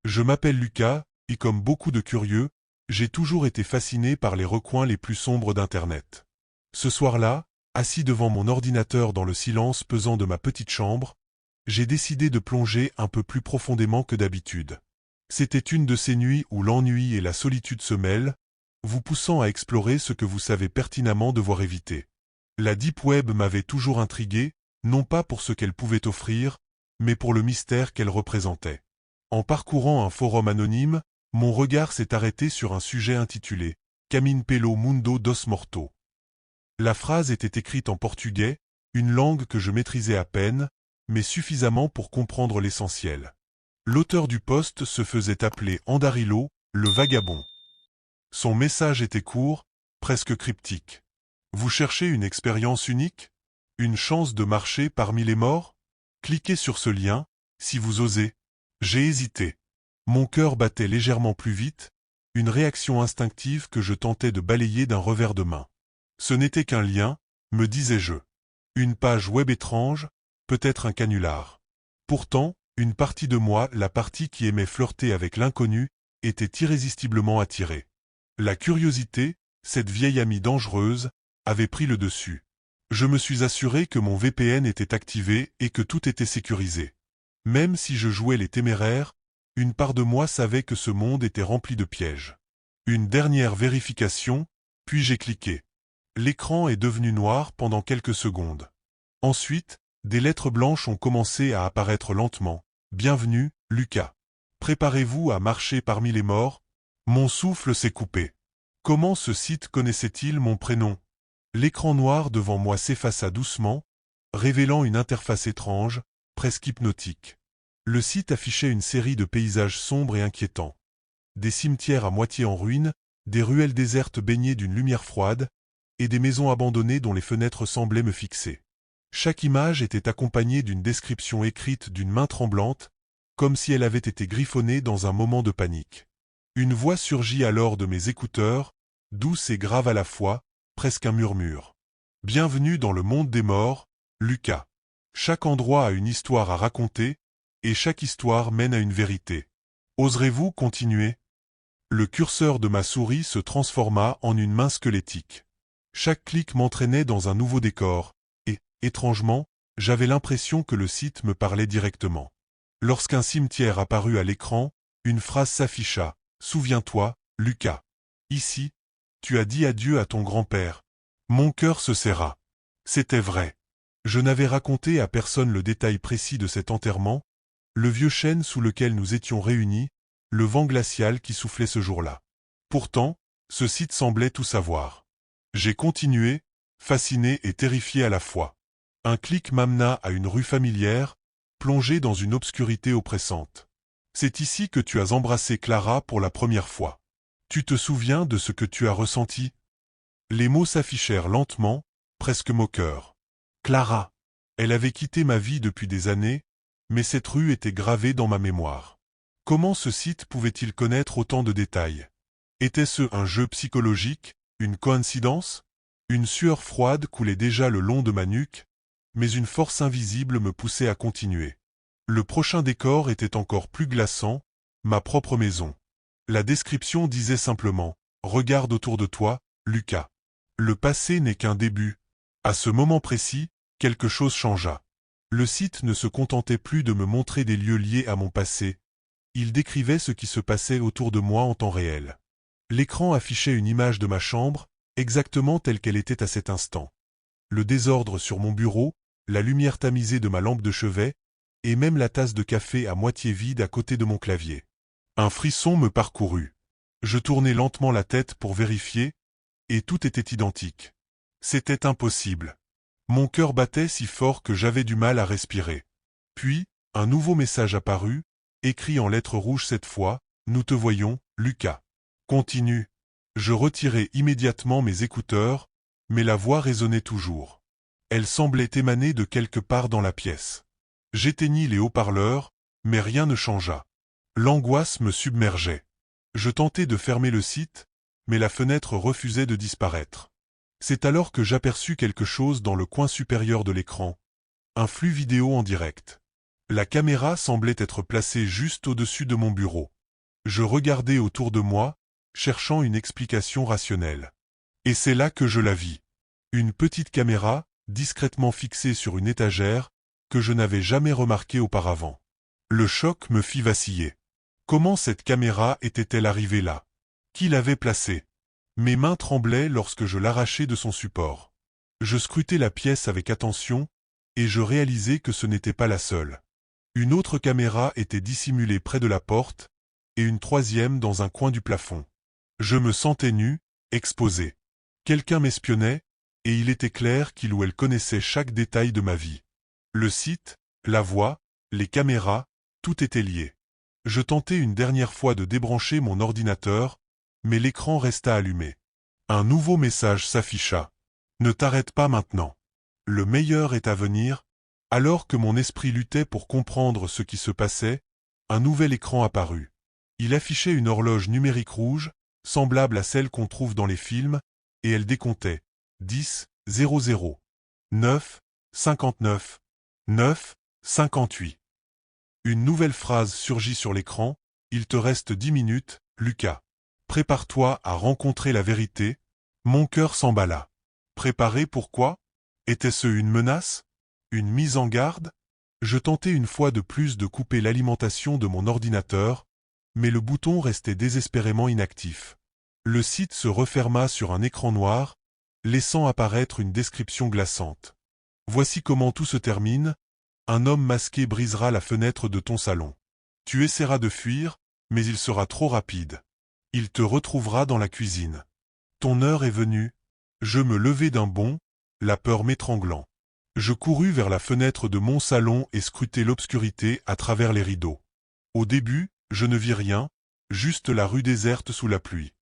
Je m'appelle Lucas, et comme beaucoup de curieux, j'ai toujours été fasciné par les recoins les plus sombres d'Internet. Ce soir-là, assis devant mon ordinateur dans le silence pesant de ma petite chambre, j'ai décidé de plonger un peu plus profondément que d'habitude. C'était une de ces nuits où l'ennui et la solitude se mêlent, vous poussant à explorer ce que vous savez pertinemment devoir éviter. La Deep Web m'avait toujours intrigué, non pas pour ce qu'elle pouvait offrir, mais pour le mystère qu'elle représentait. En parcourant un forum anonyme, mon regard s'est arrêté sur un sujet intitulé « Camin pelo mundo dos mortos ». La phrase était écrite en portugais, une langue que je maîtrisais à peine, mais suffisamment pour comprendre l'essentiel. L'auteur du post se faisait appeler Andarilo, le vagabond. Son message était court, presque cryptique. Vous cherchez une expérience unique? Une chance de marcher parmi les morts? Cliquez sur ce lien, si vous osez. J'ai hésité. Mon cœur battait légèrement plus vite, une réaction instinctive que je tentais de balayer d'un revers de main. Ce n'était qu'un lien, me disais-je. Une page web étrange, peut-être un canular. Pourtant, une partie de moi, la partie qui aimait flirter avec l'inconnu, était irrésistiblement attirée. La curiosité, cette vieille amie dangereuse, avait pris le dessus. Je me suis assuré que mon VPN était activé et que tout était sécurisé. Même si je jouais les téméraires, une part de moi savait que ce monde était rempli de pièges. Une dernière vérification, puis j'ai cliqué. L'écran est devenu noir pendant quelques secondes. Ensuite, des lettres blanches ont commencé à apparaître lentement. Bienvenue, Lucas. Préparez-vous à marcher parmi les morts. Mon souffle s'est coupé. Comment ce site connaissait-il mon prénom? L'écran noir devant moi s'effaça doucement, révélant une interface étrange, presque hypnotique. Le site affichait une série de paysages sombres et inquiétants. Des cimetières à moitié en ruine, des ruelles désertes baignées d'une lumière froide, et des maisons abandonnées dont les fenêtres semblaient me fixer. Chaque image était accompagnée d'une description écrite d'une main tremblante, comme si elle avait été griffonnée dans un moment de panique. Une voix surgit alors de mes écouteurs, douce et grave à la fois, presque un murmure. Bienvenue dans le monde des morts, Lucas. Chaque endroit a une histoire à raconter, et chaque histoire mène à une vérité. Oserez-vous continuer? Le curseur de ma souris se transforma en une main squelettique. Chaque clic m'entraînait dans un nouveau décor, et, étrangement, j'avais l'impression que le site me parlait directement. Lorsqu'un cimetière apparut à l'écran, une phrase s'afficha. Souviens-toi, Lucas. Ici, tu as dit adieu à ton grand-père. Mon cœur se serra. C'était vrai. Je n'avais raconté à personne le détail précis de cet enterrement, le vieux chêne sous lequel nous étions réunis, le vent glacial qui soufflait ce jour-là. Pourtant, ce site semblait tout savoir. J'ai continué, fasciné et terrifié à la fois. Un clic m'amena à une rue familière, plongée dans une obscurité oppressante. C'est ici que tu as embrassé Clara pour la première fois. Tu te souviens de ce que tu as ressenti? Les mots s'affichèrent lentement, presque moqueurs. Clara. Elle avait quitté ma vie depuis des années, mais cette rue était gravée dans ma mémoire. Comment ce site pouvait-il connaître autant de détails? Était-ce un jeu psychologique, une coïncidence? Une sueur froide coulait déjà le long de ma nuque, mais une force invisible me poussait à continuer. Le prochain décor était encore plus glaçant, ma propre maison. La description disait simplement « Regarde autour de toi, Lucas. Le passé n'est qu'un début. » À ce moment précis, quelque chose changea. Le site ne se contentait plus de me montrer des lieux liés à mon passé. Il décrivait ce qui se passait autour de moi en temps réel. L'écran affichait une image de ma chambre, exactement telle qu'elle était à cet instant. Le désordre sur mon bureau, la lumière tamisée de ma lampe de chevet, et même la tasse de café à moitié vide à côté de mon clavier. Un frisson me parcourut. Je tournai lentement la tête pour vérifier, et tout était identique. C'était impossible. Mon cœur battait si fort que j'avais du mal à respirer. Puis, un nouveau message apparut, écrit en lettres rouges cette fois, « Nous te voyons, Lucas. Continue. » Je retirai immédiatement mes écouteurs, mais la voix résonnait toujours. Elle semblait émaner de quelque part dans la pièce. J'éteignis les haut-parleurs, mais rien ne changea. L'angoisse me submergeait. Je tentai de fermer le site, mais la fenêtre refusait de disparaître. C'est alors que j'aperçus quelque chose dans le coin supérieur de l'écran. Un flux vidéo en direct. La caméra semblait être placée juste au-dessus de mon bureau. Je regardais autour de moi, cherchant une explication rationnelle. Et c'est là que je la vis. Une petite caméra, discrètement fixée sur une étagère, que je n'avais jamais remarquée auparavant. Le choc me fit vaciller. Comment cette caméra était-elle arrivée là? Qui l'avait placée? Mes mains tremblaient lorsque je l'arrachai de son support. Je scrutais la pièce avec attention, et je réalisai que ce n'était pas la seule. Une autre caméra était dissimulée près de la porte, et une troisième dans un coin du plafond. Je me sentais nu, exposé. Quelqu'un m'espionnait, et il était clair qu'il ou elle connaissait chaque détail de ma vie. Le site, la voix, les caméras, tout était lié. Je tentai une dernière fois de débrancher mon ordinateur, mais l'écran resta allumé. Un nouveau message s'afficha. Ne t'arrête pas maintenant. Le meilleur est à venir. Alors que mon esprit luttait pour comprendre ce qui se passait, un nouvel écran apparut. Il affichait une horloge numérique rouge, semblable à celle qu'on trouve dans les films, et elle décomptait 10, 00, 9, 59, 9, 58. Une nouvelle phrase surgit sur l'écran, il te reste 10 minutes, Lucas. Prépare-toi à rencontrer la vérité. Mon cœur s'emballa. Préparé pourquoi? Était-ce une menace? Une mise en garde? Je tentai une fois de plus de couper l'alimentation de mon ordinateur, mais le bouton restait désespérément inactif. Le site se referma sur un écran noir, laissant apparaître une description glaçante. Voici comment tout se termine. Un homme masqué brisera la fenêtre de ton salon. Tu essaieras de fuir, mais il sera trop rapide. Il te retrouvera dans la cuisine. Ton heure est venue. Je me levai d'un bond, la peur m'étranglant. Je courus vers la fenêtre de mon salon et scrutai l'obscurité à travers les rideaux. Au début, je ne vis rien, juste la rue déserte sous la pluie.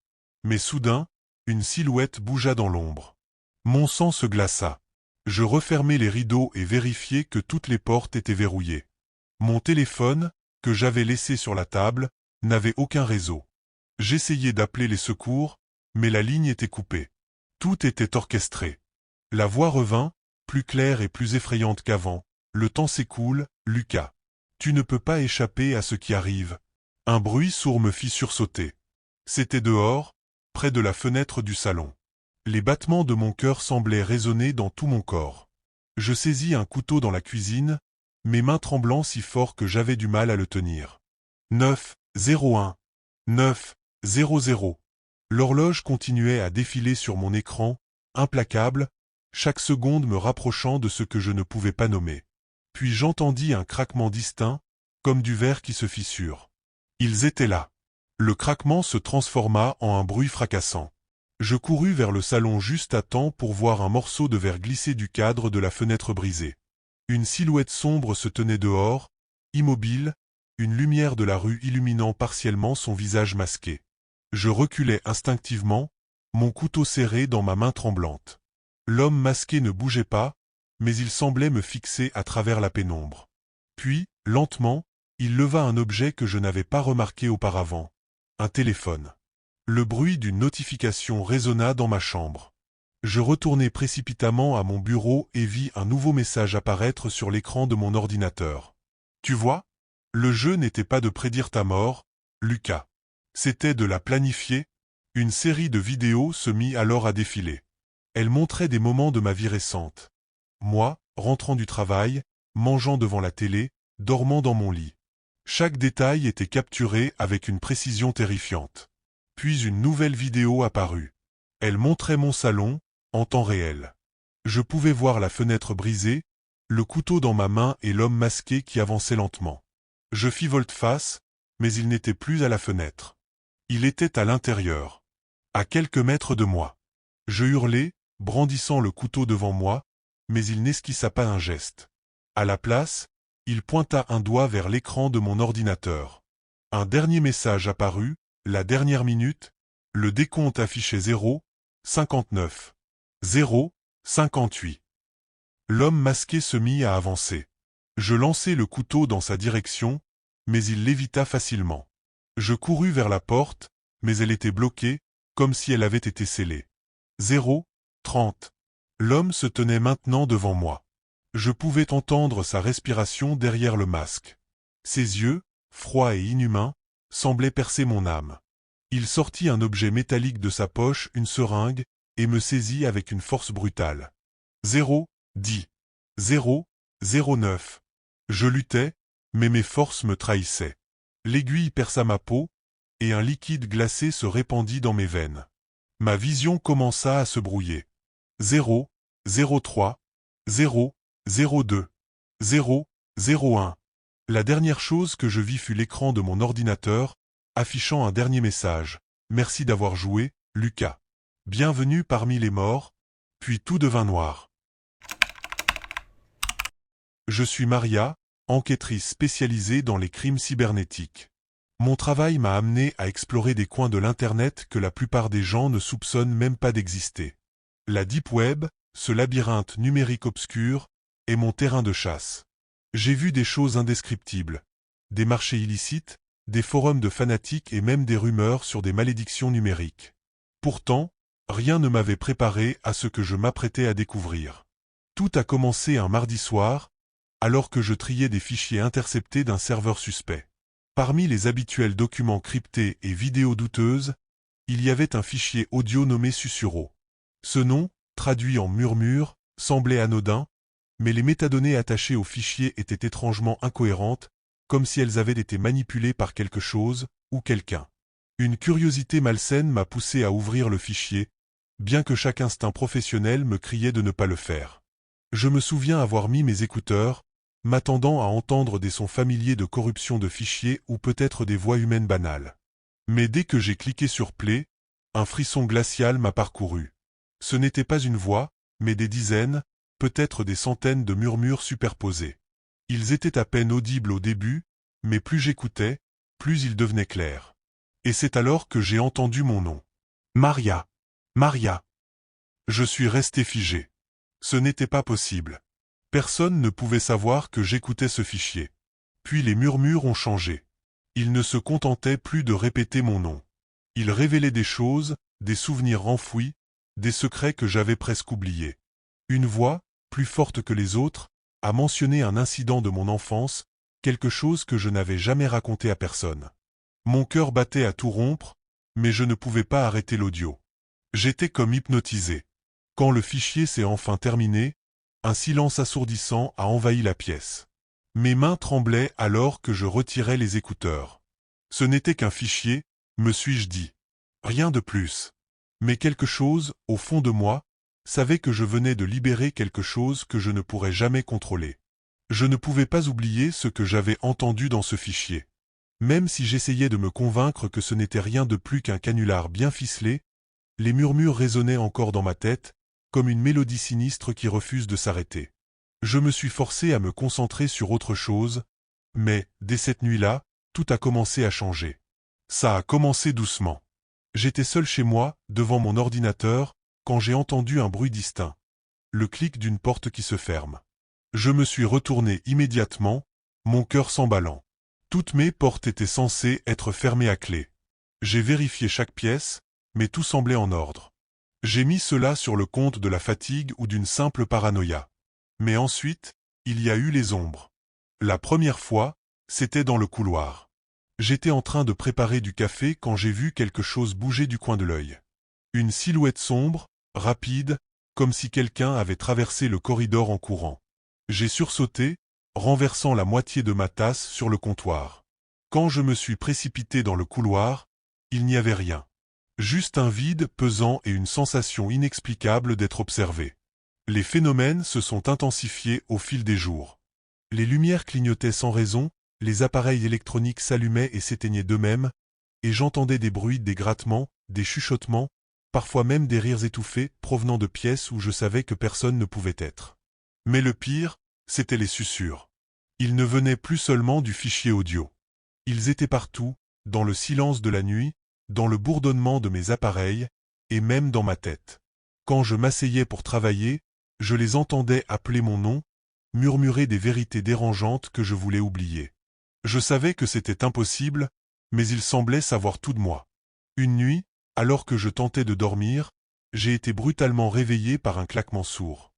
Mais soudain, une silhouette bougea dans l'ombre. Mon sang se glaça. Je refermai les rideaux et vérifiai que toutes les portes étaient verrouillées. Mon téléphone, que j'avais laissé sur la table, n'avait aucun réseau. J'essayai d'appeler les secours, mais la ligne était coupée. Tout était orchestré. La voix revint, plus claire et plus effrayante qu'avant. Le temps s'écoule, Lucas. Tu ne peux pas échapper à ce qui arrive. Un bruit sourd me fit sursauter. C'était dehors, près de la fenêtre du salon. Les battements de mon cœur semblaient résonner dans tout mon corps. Je saisis un couteau dans la cuisine, mes mains tremblant si fort que j'avais du mal à le tenir. 9, 01, 9, 00. L'horloge continuait à défiler sur mon écran, implacable, chaque seconde me rapprochant de ce que je ne pouvais pas nommer. Puis j'entendis un craquement distinct, comme du verre qui se fissure. Ils étaient là. Le craquement se transforma en un bruit fracassant. Je courus vers le salon juste à temps pour voir un morceau de verre glisser du cadre de la fenêtre brisée. Une silhouette sombre se tenait dehors, immobile, une lumière de la rue illuminant partiellement son visage masqué. Je reculai instinctivement, mon couteau serré dans ma main tremblante. L'homme masqué ne bougeait pas, mais il semblait me fixer à travers la pénombre. Puis, lentement, il leva un objet que je n'avais pas remarqué auparavant. Un téléphone. Le bruit d'une notification résonna dans ma chambre. Je retournai précipitamment à mon bureau et vis un nouveau message apparaître sur l'écran de mon ordinateur. Tu vois? Le jeu n'était pas de prédire ta mort, Lucas. C'était de la planifier. Une série de vidéos se mit alors à défiler. Elle montrait des moments de ma vie récente. Moi, rentrant du travail, mangeant devant la télé, dormant dans mon lit. Chaque détail était capturé avec une précision terrifiante. Puis une nouvelle vidéo apparut. Elle montrait mon salon, en temps réel. Je pouvais voir la fenêtre brisée, le couteau dans ma main et l'homme masqué qui avançait lentement. Je fis volte-face, mais il n'était plus à la fenêtre. Il était à l'intérieur, à quelques mètres de moi. Je hurlai, brandissant le couteau devant moi, mais il n'esquissa pas un geste. À la place, il pointa un doigt vers l'écran de mon ordinateur. Un dernier message apparut, la dernière minute, le décompte affichait 0, 59, 0, 58. L'homme masqué se mit à avancer. Je lançai le couteau dans sa direction, mais il l'évita facilement. Je courus vers la porte, mais elle était bloquée, comme si elle avait été scellée. 0, 30. L'homme se tenait maintenant devant moi. Je pouvais entendre sa respiration derrière le masque. Ses yeux, froids et inhumains, semblait percer mon âme. Il sortit un objet métallique de sa poche, une seringue, et me saisit avec une force brutale. 0, 10, 0, 09. Je luttais, mais mes forces me trahissaient. L'aiguille perça ma peau, et un liquide glacé se répandit dans mes veines. Ma vision commença à se brouiller. 0, 03, 0, 02, 0, 01. La dernière chose que je vis fut l'écran de mon ordinateur, affichant un dernier message. Merci d'avoir joué, Lucas. Bienvenue parmi les morts, puis tout devint noir. Je suis Maria, enquêtrice spécialisée dans les crimes cybernétiques. Mon travail m'a amené à explorer des coins de l'Internet que la plupart des gens ne soupçonnent même pas d'exister. La Deep Web, ce labyrinthe numérique obscur, est mon terrain de chasse. J'ai vu des choses indescriptibles. Des marchés illicites, des forums de fanatiques et même des rumeurs sur des malédictions numériques. Pourtant, rien ne m'avait préparé à ce que je m'apprêtais à découvrir. Tout a commencé un mardi soir, alors que je triais des fichiers interceptés d'un serveur suspect. Parmi les habituels documents cryptés et vidéos douteuses, il y avait un fichier audio nommé Susurro. Ce nom, traduit en murmure, semblait anodin, mais les métadonnées attachées au fichier étaient étrangement incohérentes, comme si elles avaient été manipulées par quelque chose ou quelqu'un. Une curiosité malsaine m'a poussé à ouvrir le fichier, bien que chaque instinct professionnel me criait de ne pas le faire. Je me souviens avoir mis mes écouteurs, m'attendant à entendre des sons familiers de corruption de fichiers ou peut-être des voix humaines banales. Mais dès que j'ai cliqué sur Play, un frisson glacial m'a parcouru. Ce n'était pas une voix, mais des dizaines, peut-être des centaines de murmures superposés. Ils étaient à peine audibles au début, mais plus j'écoutais, plus ils devenaient clairs. Et c'est alors que j'ai entendu mon nom. Maria. Maria. Je suis resté figé. Ce n'était pas possible. Personne ne pouvait savoir que j'écoutais ce fichier. Puis les murmures ont changé. Ils ne se contentaient plus de répéter mon nom. Ils révélaient des choses, des souvenirs enfouis, des secrets que j'avais presque oubliés. Une voix, plus forte que les autres, a mentionné un incident de mon enfance, quelque chose que je n'avais jamais raconté à personne. Mon cœur battait à tout rompre, mais je ne pouvais pas arrêter l'audio. J'étais comme hypnotisé. Quand le fichier s'est enfin terminé, un silence assourdissant a envahi la pièce. Mes mains tremblaient alors que je retirais les écouteurs. Ce n'était qu'un fichier, me suis-je dit. Rien de plus. Mais quelque chose, au fond de moi, savait que je venais de libérer quelque chose que je ne pourrais jamais contrôler. Je ne pouvais pas oublier ce que j'avais entendu dans ce fichier. Même si j'essayais de me convaincre que ce n'était rien de plus qu'un canular bien ficelé, les murmures résonnaient encore dans ma tête, comme une mélodie sinistre qui refuse de s'arrêter. Je me suis forcé à me concentrer sur autre chose, mais, dès cette nuit-là, tout a commencé à changer. Ça a commencé doucement. J'étais seul chez moi, devant mon ordinateur, quand j'ai entendu un bruit distinct. Le clic d'une porte qui se ferme. Je me suis retourné immédiatement, mon cœur s'emballant. Toutes mes portes étaient censées être fermées à clé. J'ai vérifié chaque pièce, mais tout semblait en ordre. J'ai mis cela sur le compte de la fatigue ou d'une simple paranoïa. Mais ensuite, il y a eu les ombres. La première fois, c'était dans le couloir. J'étais en train de préparer du café quand j'ai vu quelque chose bouger du coin de l'œil. Une silhouette sombre, rapide, comme si quelqu'un avait traversé le corridor en courant. J'ai sursauté, renversant la moitié de ma tasse sur le comptoir. Quand je me suis précipité dans le couloir, il n'y avait rien. Juste un vide pesant et une sensation inexplicable d'être observé. Les phénomènes se sont intensifiés au fil des jours. Les lumières clignotaient sans raison, les appareils électroniques s'allumaient et s'éteignaient d'eux-mêmes, et j'entendais des bruits, des grattements, des chuchotements, parfois même des rires étouffés provenant de pièces où je savais que personne ne pouvait être. Mais le pire, c'étaient les susurres. Ils ne venaient plus seulement du fichier audio. Ils étaient partout, dans le silence de la nuit, dans le bourdonnement de mes appareils, et même dans ma tête. Quand je m'asseyais pour travailler, je les entendais appeler mon nom, murmurer des vérités dérangeantes que je voulais oublier. Je savais que c'était impossible, mais ils semblaient savoir tout de moi. Une nuit, alors que je tentais de dormir, j'ai été brutalement réveillé par un claquement sourd.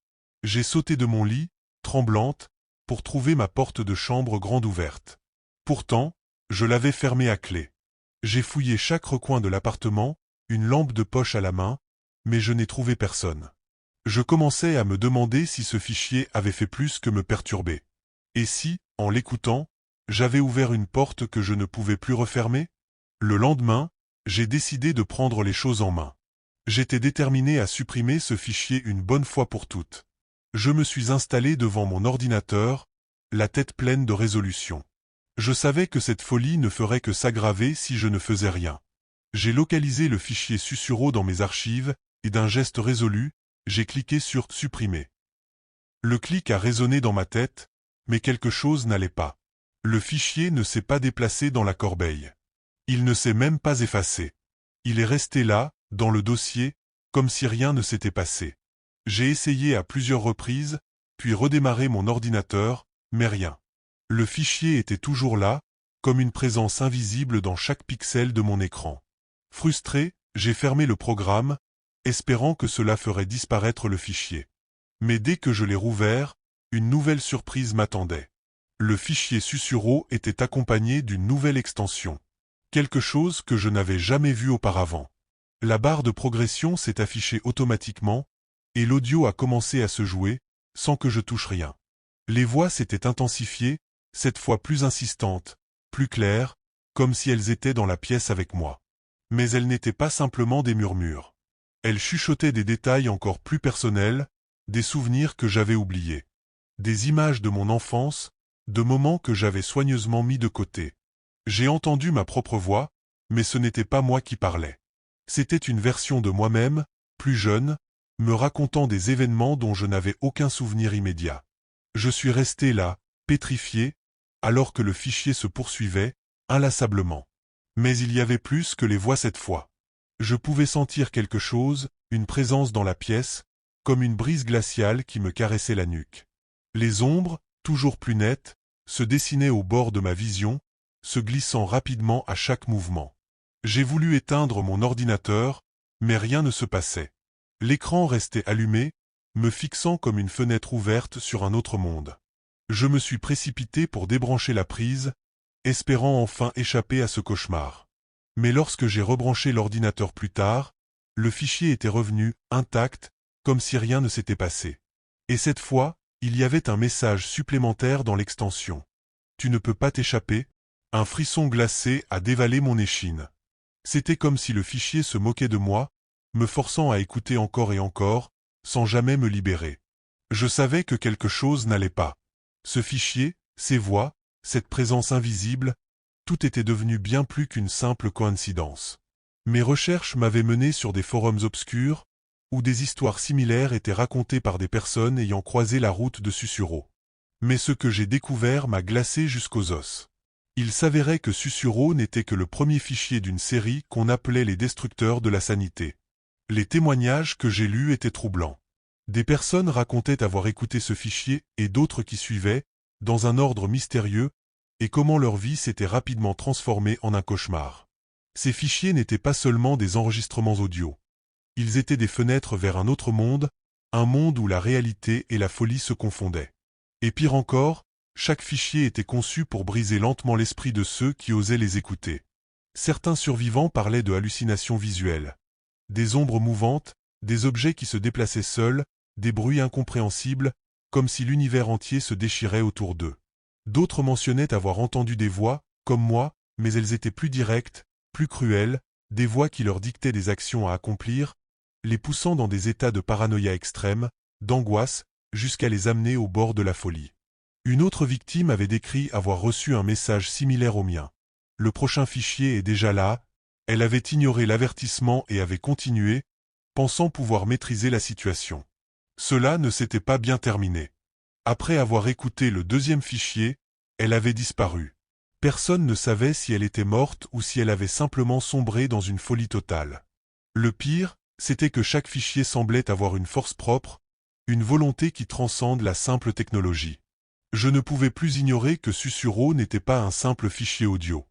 J'ai sauté de mon lit, tremblante, pour trouver ma porte de chambre grande ouverte. Pourtant, je l'avais fermée à clé. J'ai fouillé chaque recoin de l'appartement, une lampe de poche à la main, mais je n'ai trouvé personne. Je commençais à me demander si ce fichier avait fait plus que me perturber. Et si, en l'écoutant, j'avais ouvert une porte que je ne pouvais plus refermer? Le lendemain, j'ai décidé de prendre les choses en main. J'étais déterminé à supprimer ce fichier une bonne fois pour toutes. Je me suis installé devant mon ordinateur, la tête pleine de résolution. Je savais que cette folie ne ferait que s'aggraver si je ne faisais rien. J'ai localisé le fichier Susuro dans mes archives, et d'un geste résolu, j'ai cliqué sur « Supprimer ». Le clic a résonné dans ma tête, mais quelque chose n'allait pas. Le fichier ne s'est pas déplacé dans la corbeille. Il ne s'est même pas effacé. Il est resté là, dans le dossier, comme si rien ne s'était passé. J'ai essayé à plusieurs reprises, puis redémarré mon ordinateur, mais rien. Le fichier était toujours là, comme une présence invisible dans chaque pixel de mon écran. Frustré, j'ai fermé le programme, espérant que cela ferait disparaître le fichier. Mais dès que je l'ai rouvert, une nouvelle surprise m'attendait. Le fichier Susuro était accompagné d'une nouvelle extension. Quelque chose que je n'avais jamais vu auparavant. La barre de progression s'est affichée automatiquement, et l'audio a commencé à se jouer, sans que je touche rien. Les voix s'étaient intensifiées, cette fois plus insistantes, plus claires, comme si elles étaient dans la pièce avec moi. Mais elles n'étaient pas simplement des murmures. Elles chuchotaient des détails encore plus personnels, des souvenirs que j'avais oubliés. Des images de mon enfance, de moments que j'avais soigneusement mis de côté. J'ai entendu ma propre voix, mais ce n'était pas moi qui parlais. C'était une version de moi-même, plus jeune, me racontant des événements dont je n'avais aucun souvenir immédiat. Je suis resté là, pétrifié, alors que le fichier se poursuivait, inlassablement. Mais il y avait plus que les voix cette fois. Je pouvais sentir quelque chose, une présence dans la pièce, comme une brise glaciale qui me caressait la nuque. Les ombres, toujours plus nettes, se dessinaient au bord de ma vision, se glissant rapidement à chaque mouvement. J'ai voulu éteindre mon ordinateur, mais rien ne se passait. L'écran restait allumé, me fixant comme une fenêtre ouverte sur un autre monde. Je me suis précipité pour débrancher la prise, espérant enfin échapper à ce cauchemar. Mais lorsque j'ai rebranché l'ordinateur plus tard, le fichier était revenu, intact, comme si rien ne s'était passé. Et cette fois, il y avait un message supplémentaire dans l'extension. « Tu ne peux pas t'échapper ?» Un frisson glacé a dévalé mon échine. C'était comme si le fichier se moquait de moi, me forçant à écouter encore et encore, sans jamais me libérer. Je savais que quelque chose n'allait pas. Ce fichier, ces voix, cette présence invisible, tout était devenu bien plus qu'une simple coïncidence. Mes recherches m'avaient mené sur des forums obscurs, où des histoires similaires étaient racontées par des personnes ayant croisé la route de Susuro. Mais ce que j'ai découvert m'a glacé jusqu'aux os. Il s'avérait que Susuro n'était que le premier fichier d'une série qu'on appelait les destructeurs de la sanité. Les témoignages que j'ai lus étaient troublants. Des personnes racontaient avoir écouté ce fichier et d'autres qui suivaient, dans un ordre mystérieux, et comment leur vie s'était rapidement transformée en un cauchemar. Ces fichiers n'étaient pas seulement des enregistrements audio. Ils étaient des fenêtres vers un autre monde, un monde où la réalité et la folie se confondaient. Et pire encore, chaque fichier était conçu pour briser lentement l'esprit de ceux qui osaient les écouter. Certains survivants parlaient de hallucinations visuelles. Des ombres mouvantes, des objets qui se déplaçaient seuls, des bruits incompréhensibles, comme si l'univers entier se déchirait autour d'eux. D'autres mentionnaient avoir entendu des voix, comme moi, mais elles étaient plus directes, plus cruelles, des voix qui leur dictaient des actions à accomplir, les poussant dans des états de paranoïa extrême, d'angoisse, jusqu'à les amener au bord de la folie. Une autre victime avait décrit avoir reçu un message similaire au mien. Le prochain fichier est déjà là. Elle avait ignoré l'avertissement et avait continué, pensant pouvoir maîtriser la situation. Cela ne s'était pas bien terminé. Après avoir écouté le deuxième fichier, elle avait disparu. Personne ne savait si elle était morte ou si elle avait simplement sombré dans une folie totale. Le pire, c'était que chaque fichier semblait avoir une force propre, une volonté qui transcende la simple technologie. Je ne pouvais plus ignorer que Susuro n'était pas un simple fichier audio.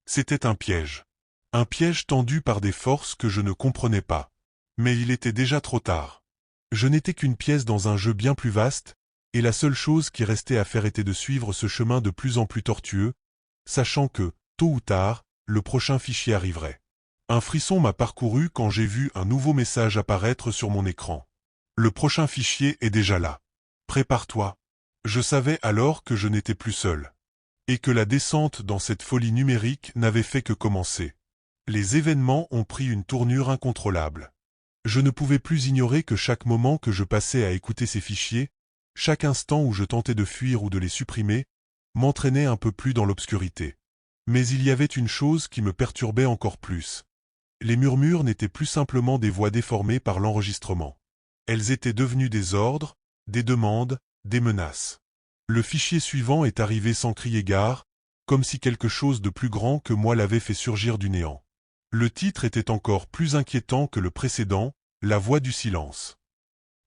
C'était un piège. Un piège tendu par des forces que je ne comprenais pas. Mais il était déjà trop tard. Je n'étais qu'une pièce dans un jeu bien plus vaste, et la seule chose qui restait à faire était de suivre ce chemin de plus en plus tortueux, sachant que, tôt ou tard, le prochain fichier arriverait. Un frisson m'a parcouru quand j'ai vu un nouveau message apparaître sur mon écran. Le prochain fichier est déjà là. Prépare-toi. Je savais alors que je n'étais plus seul. Et que la descente dans cette folie numérique n'avait fait que commencer. Les événements ont pris une tournure incontrôlable. Je ne pouvais plus ignorer que chaque moment que je passais à écouter ces fichiers, chaque instant où je tentais de fuir ou de les supprimer, m'entraînait un peu plus dans l'obscurité. Mais il y avait une chose qui me perturbait encore plus. Les murmures n'étaient plus simplement des voix déformées par l'enregistrement. Elles étaient devenues des ordres, des demandes, des menaces. Le fichier suivant est arrivé sans crier gare, comme si quelque chose de plus grand que moi l'avait fait surgir du néant. Le titre était encore plus inquiétant que le précédent, La voix du silence.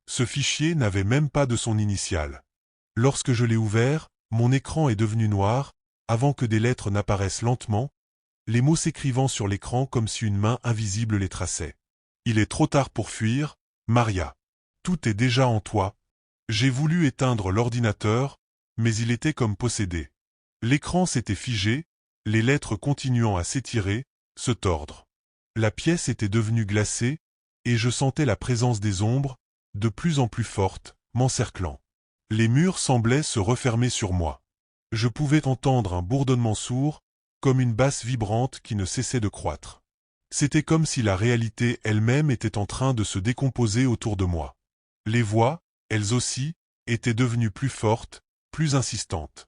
Ce fichier n'avait même pas de son initiale. Lorsque je l'ai ouvert, mon écran est devenu noir, avant que des lettres n'apparaissent lentement, les mots s'écrivant sur l'écran comme si une main invisible les traçait. Il est trop tard pour fuir, Maria. Tout est déjà en toi. J'ai voulu éteindre l'ordinateur, mais il était comme possédé. L'écran s'était figé, les lettres continuant à s'étirer, se tordre. La pièce était devenue glacée, et je sentais la présence des ombres, de plus en plus fortes, m'encerclant. Les murs semblaient se refermer sur moi. Je pouvais entendre un bourdonnement sourd, comme une basse vibrante qui ne cessait de croître. C'était comme si la réalité elle-même était en train de se décomposer autour de moi. Les voix, elles aussi, étaient devenues plus fortes, plus insistantes.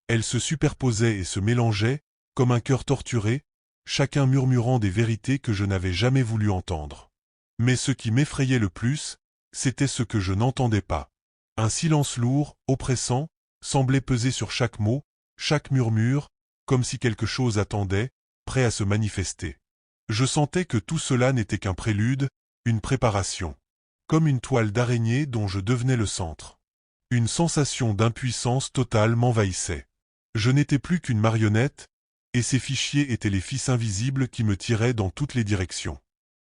Elles se superposaient et se mélangeaient, comme un cœur torturé, chacun murmurant des vérités que je n'avais jamais voulu entendre. Mais ce qui m'effrayait le plus, c'était ce que je n'entendais pas. Un silence lourd, oppressant, semblait peser sur chaque mot, chaque murmure, comme si quelque chose attendait, prêt à se manifester. Je sentais que tout cela n'était qu'un prélude, une préparation. Comme une toile d'araignée dont je devenais le centre. Une sensation d'impuissance totale m'envahissait. Je n'étais plus qu'une marionnette, et ces fichiers étaient les fils invisibles qui me tiraient dans toutes les directions.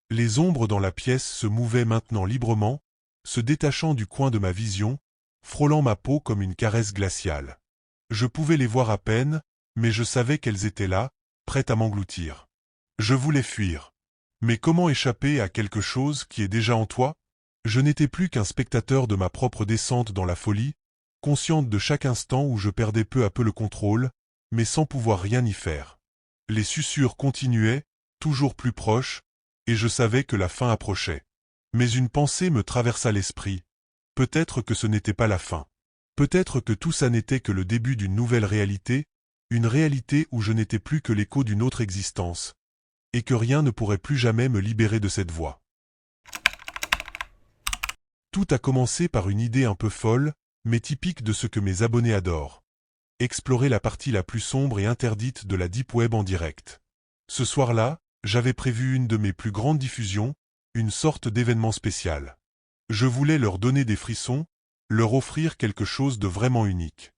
Les ombres dans la pièce se mouvaient maintenant librement, se détachant du coin de ma vision, frôlant ma peau comme une caresse glaciale. Je pouvais les voir à peine, mais je savais qu'elles étaient là, prêtes à m'engloutir. Je voulais fuir. Mais comment échapper à quelque chose qui est déjà en toi? Je n'étais plus qu'un spectateur de ma propre descente dans la folie, consciente de chaque instant où je perdais peu à peu le contrôle, mais sans pouvoir rien y faire. Les susurres continuaient, toujours plus proches, et je savais que la fin approchait. Mais une pensée me traversa l'esprit. Peut-être que ce n'était pas la fin. Peut-être que tout ça n'était que le début d'une nouvelle réalité, une réalité où je n'étais plus que l'écho d'une autre existence, et que rien ne pourrait plus jamais me libérer de cette voie. Tout a commencé par une idée un peu folle, mais typique de ce que mes abonnés adorent. Explorer la partie la plus sombre et interdite de la Deep Web en direct. Ce soir-là, j'avais prévu une de mes plus grandes diffusions, une sorte d'événement spécial. Je voulais leur donner des frissons, leur offrir quelque chose de vraiment unique.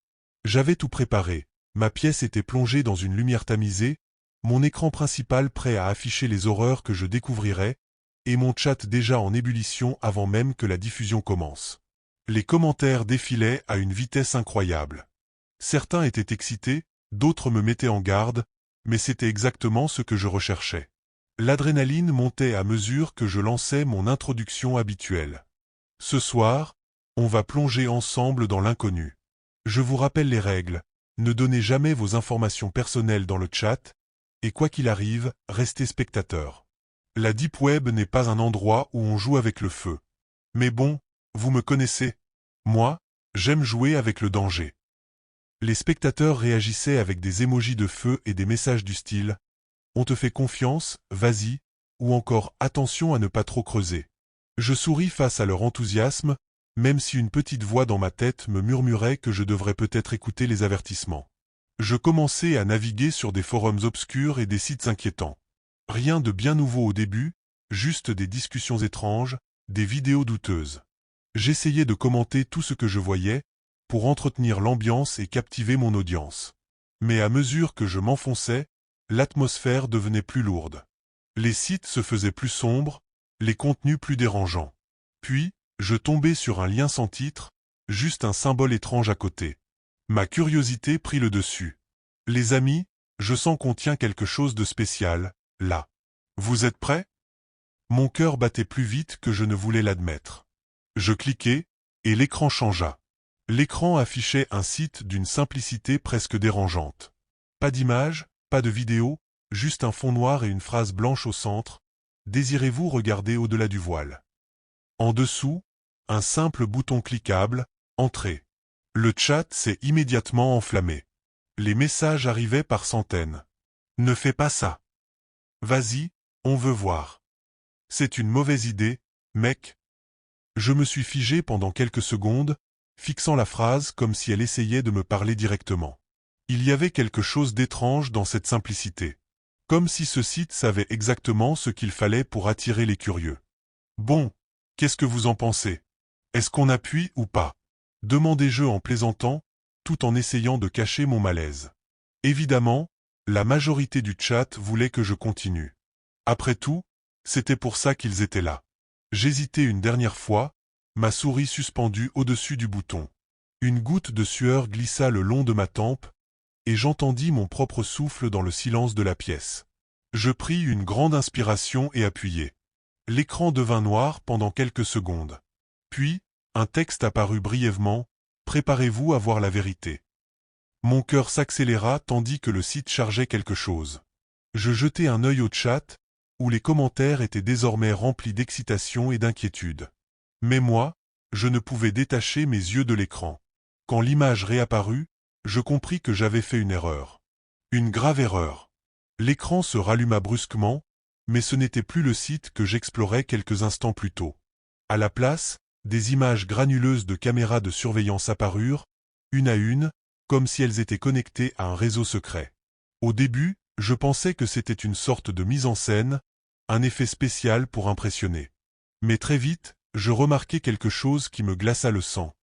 J'avais tout préparé, ma pièce était plongée dans une lumière tamisée, mon écran principal prêt à afficher les horreurs que je découvrirais, et mon chat déjà en ébullition avant même que la diffusion commence. Les commentaires défilaient à une vitesse incroyable. Certains étaient excités, d'autres me mettaient en garde, mais c'était exactement ce que je recherchais. L'adrénaline montait à mesure que je lançais mon introduction habituelle. Ce soir, on va plonger ensemble dans l'inconnu. Je vous rappelle les règles, ne donnez jamais vos informations personnelles dans le chat, et quoi qu'il arrive, restez spectateur. La Deep Web n'est pas un endroit où on joue avec le feu. Mais bon, vous me connaissez. Moi, j'aime jouer avec le danger. Les spectateurs réagissaient avec des émojis de feu et des messages du style « On te fait confiance, vas-y » ou encore « Attention à ne pas trop creuser ». Je souris face à leur enthousiasme, même si une petite voix dans ma tête me murmurait que je devrais peut-être écouter les avertissements. Je commençais à naviguer sur des forums obscurs et des sites inquiétants. Rien de bien nouveau au début, juste des discussions étranges, des vidéos douteuses. J'essayais de commenter tout ce que je voyais, pour entretenir l'ambiance et captiver mon audience. Mais à mesure que je m'enfonçais, l'atmosphère devenait plus lourde. Les sites se faisaient plus sombres, les contenus plus dérangeants. Puis, je tombais sur un lien sans titre, juste un symbole étrange à côté. Ma curiosité prit le dessus. Les amis, Je sens qu'on tient quelque chose de spécial, là. Vous êtes prêts? Mon cœur battait plus vite que je ne voulais l'admettre. Je cliquai, et l'écran changea. L'écran affichait un site d'une simplicité presque dérangeante. Pas d'image, pas de vidéo, juste un fond noir et une phrase blanche au centre. Désirez-vous regarder au-delà du voile? En dessous, un simple bouton cliquable, Entrer. Le chat s'est immédiatement enflammé. Les messages arrivaient par centaines. Ne fais pas ça. Vas-y, on veut voir. C'est une mauvaise idée, mec. Je me suis figé pendant quelques secondes, fixant la phrase comme si elle essayait de me parler directement. Il y avait quelque chose d'étrange dans cette simplicité. Comme si ce site savait exactement ce qu'il fallait pour attirer les curieux. Bon, qu'est-ce que vous en pensez? Est-ce qu'on appuie ou pas? Demandai-je en plaisantant, tout en essayant de cacher mon malaise. Évidemment, la majorité du chat voulait que je continue. Après tout, c'était pour ça qu'ils étaient là. J'hésitai une dernière fois, ma souris suspendue au-dessus du bouton. Une goutte de sueur glissa le long de ma tempe, et j'entendis mon propre souffle dans le silence de la pièce. Je pris une grande inspiration et appuyai. L'écran devint noir pendant quelques secondes. Puis, un texte apparut brièvement, « Préparez-vous à voir la vérité ». Mon cœur s'accéléra tandis que le site chargeait quelque chose. Je jetai un œil au chat, où les commentaires étaient désormais remplis d'excitation et d'inquiétude. Mais moi, je ne pouvais détacher mes yeux de l'écran. Quand l'image réapparut, je compris que j'avais fait une erreur. Une grave erreur. L'écran se ralluma brusquement, mais ce n'était plus le site que j'explorais quelques instants plus tôt. À la place, des images granuleuses de caméras de surveillance apparurent, une à une, comme si elles étaient connectées à un réseau secret. Au début, je pensais que c'était une sorte de mise en scène, un effet spécial pour impressionner. Mais très vite, je remarquai quelque chose qui me glaça le sang.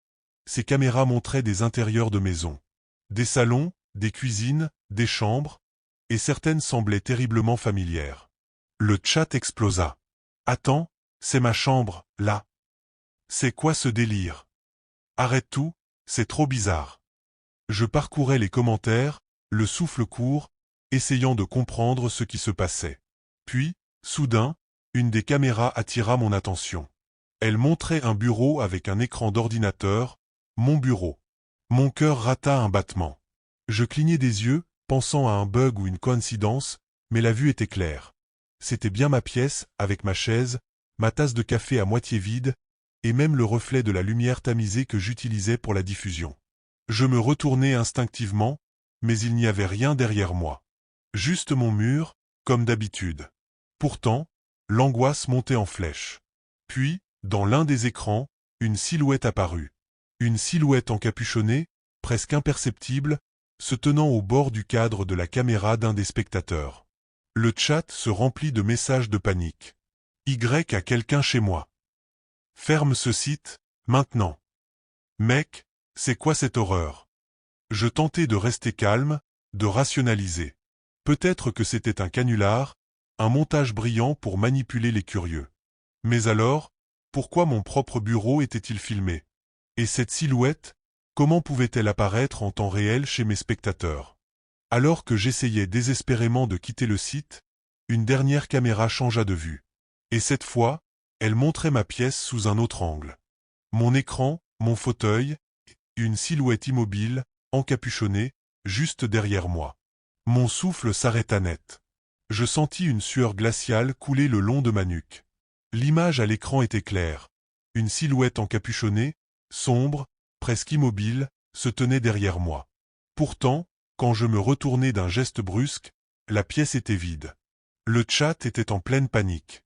Ces caméras montraient des intérieurs de maisons. Des salons, des cuisines, des chambres, et certaines semblaient terriblement familières. Le chat explosa. « Attends, c'est ma chambre, là. C'est quoi ce délire? Arrête tout, c'est trop bizarre. » Je parcourais les commentaires, le souffle court, essayant de comprendre ce qui se passait. Puis, soudain, une des caméras attira mon attention. Elle montrait un bureau avec un écran d'ordinateur, mon bureau. Mon cœur rata un battement. Je clignai des yeux, pensant à un bug ou une coïncidence, mais la vue était claire. C'était bien ma pièce, avec ma chaise, ma tasse de café à moitié vide, et même le reflet de la lumière tamisée que j'utilisais pour la diffusion. Je me retournai instinctivement, mais il n'y avait rien derrière moi. Juste mon mur, comme d'habitude. Pourtant, l'angoisse montait en flèche. Puis, dans l'un des écrans, une silhouette apparut. Une silhouette encapuchonnée, presque imperceptible, se tenant au bord du cadre de la caméra d'un des spectateurs. Le chat se remplit de messages de panique. Y a quelqu'un chez moi. Ferme ce site, maintenant. Mec, c'est quoi cette horreur? Je tentais de rester calme, de rationaliser. Peut-être que c'était un canular, un montage brillant pour manipuler les curieux. Mais alors, pourquoi mon propre bureau était-il filmé? Et cette silhouette, comment pouvait-elle apparaître en temps réel chez mes spectateurs? Alors que j'essayais désespérément de quitter le site, une dernière caméra changea de vue. Et cette fois, elle montrait ma pièce sous un autre angle. Mon écran, mon fauteuil, une silhouette immobile, encapuchonnée, juste derrière moi. Mon souffle s'arrêta net. Je sentis une sueur glaciale couler le long de ma nuque. L'image à l'écran était claire. Une silhouette encapuchonnée, sombre, presque immobile, se tenait derrière moi. Pourtant, quand je me retournai d'un geste brusque, la pièce était vide. Le chat était en pleine panique.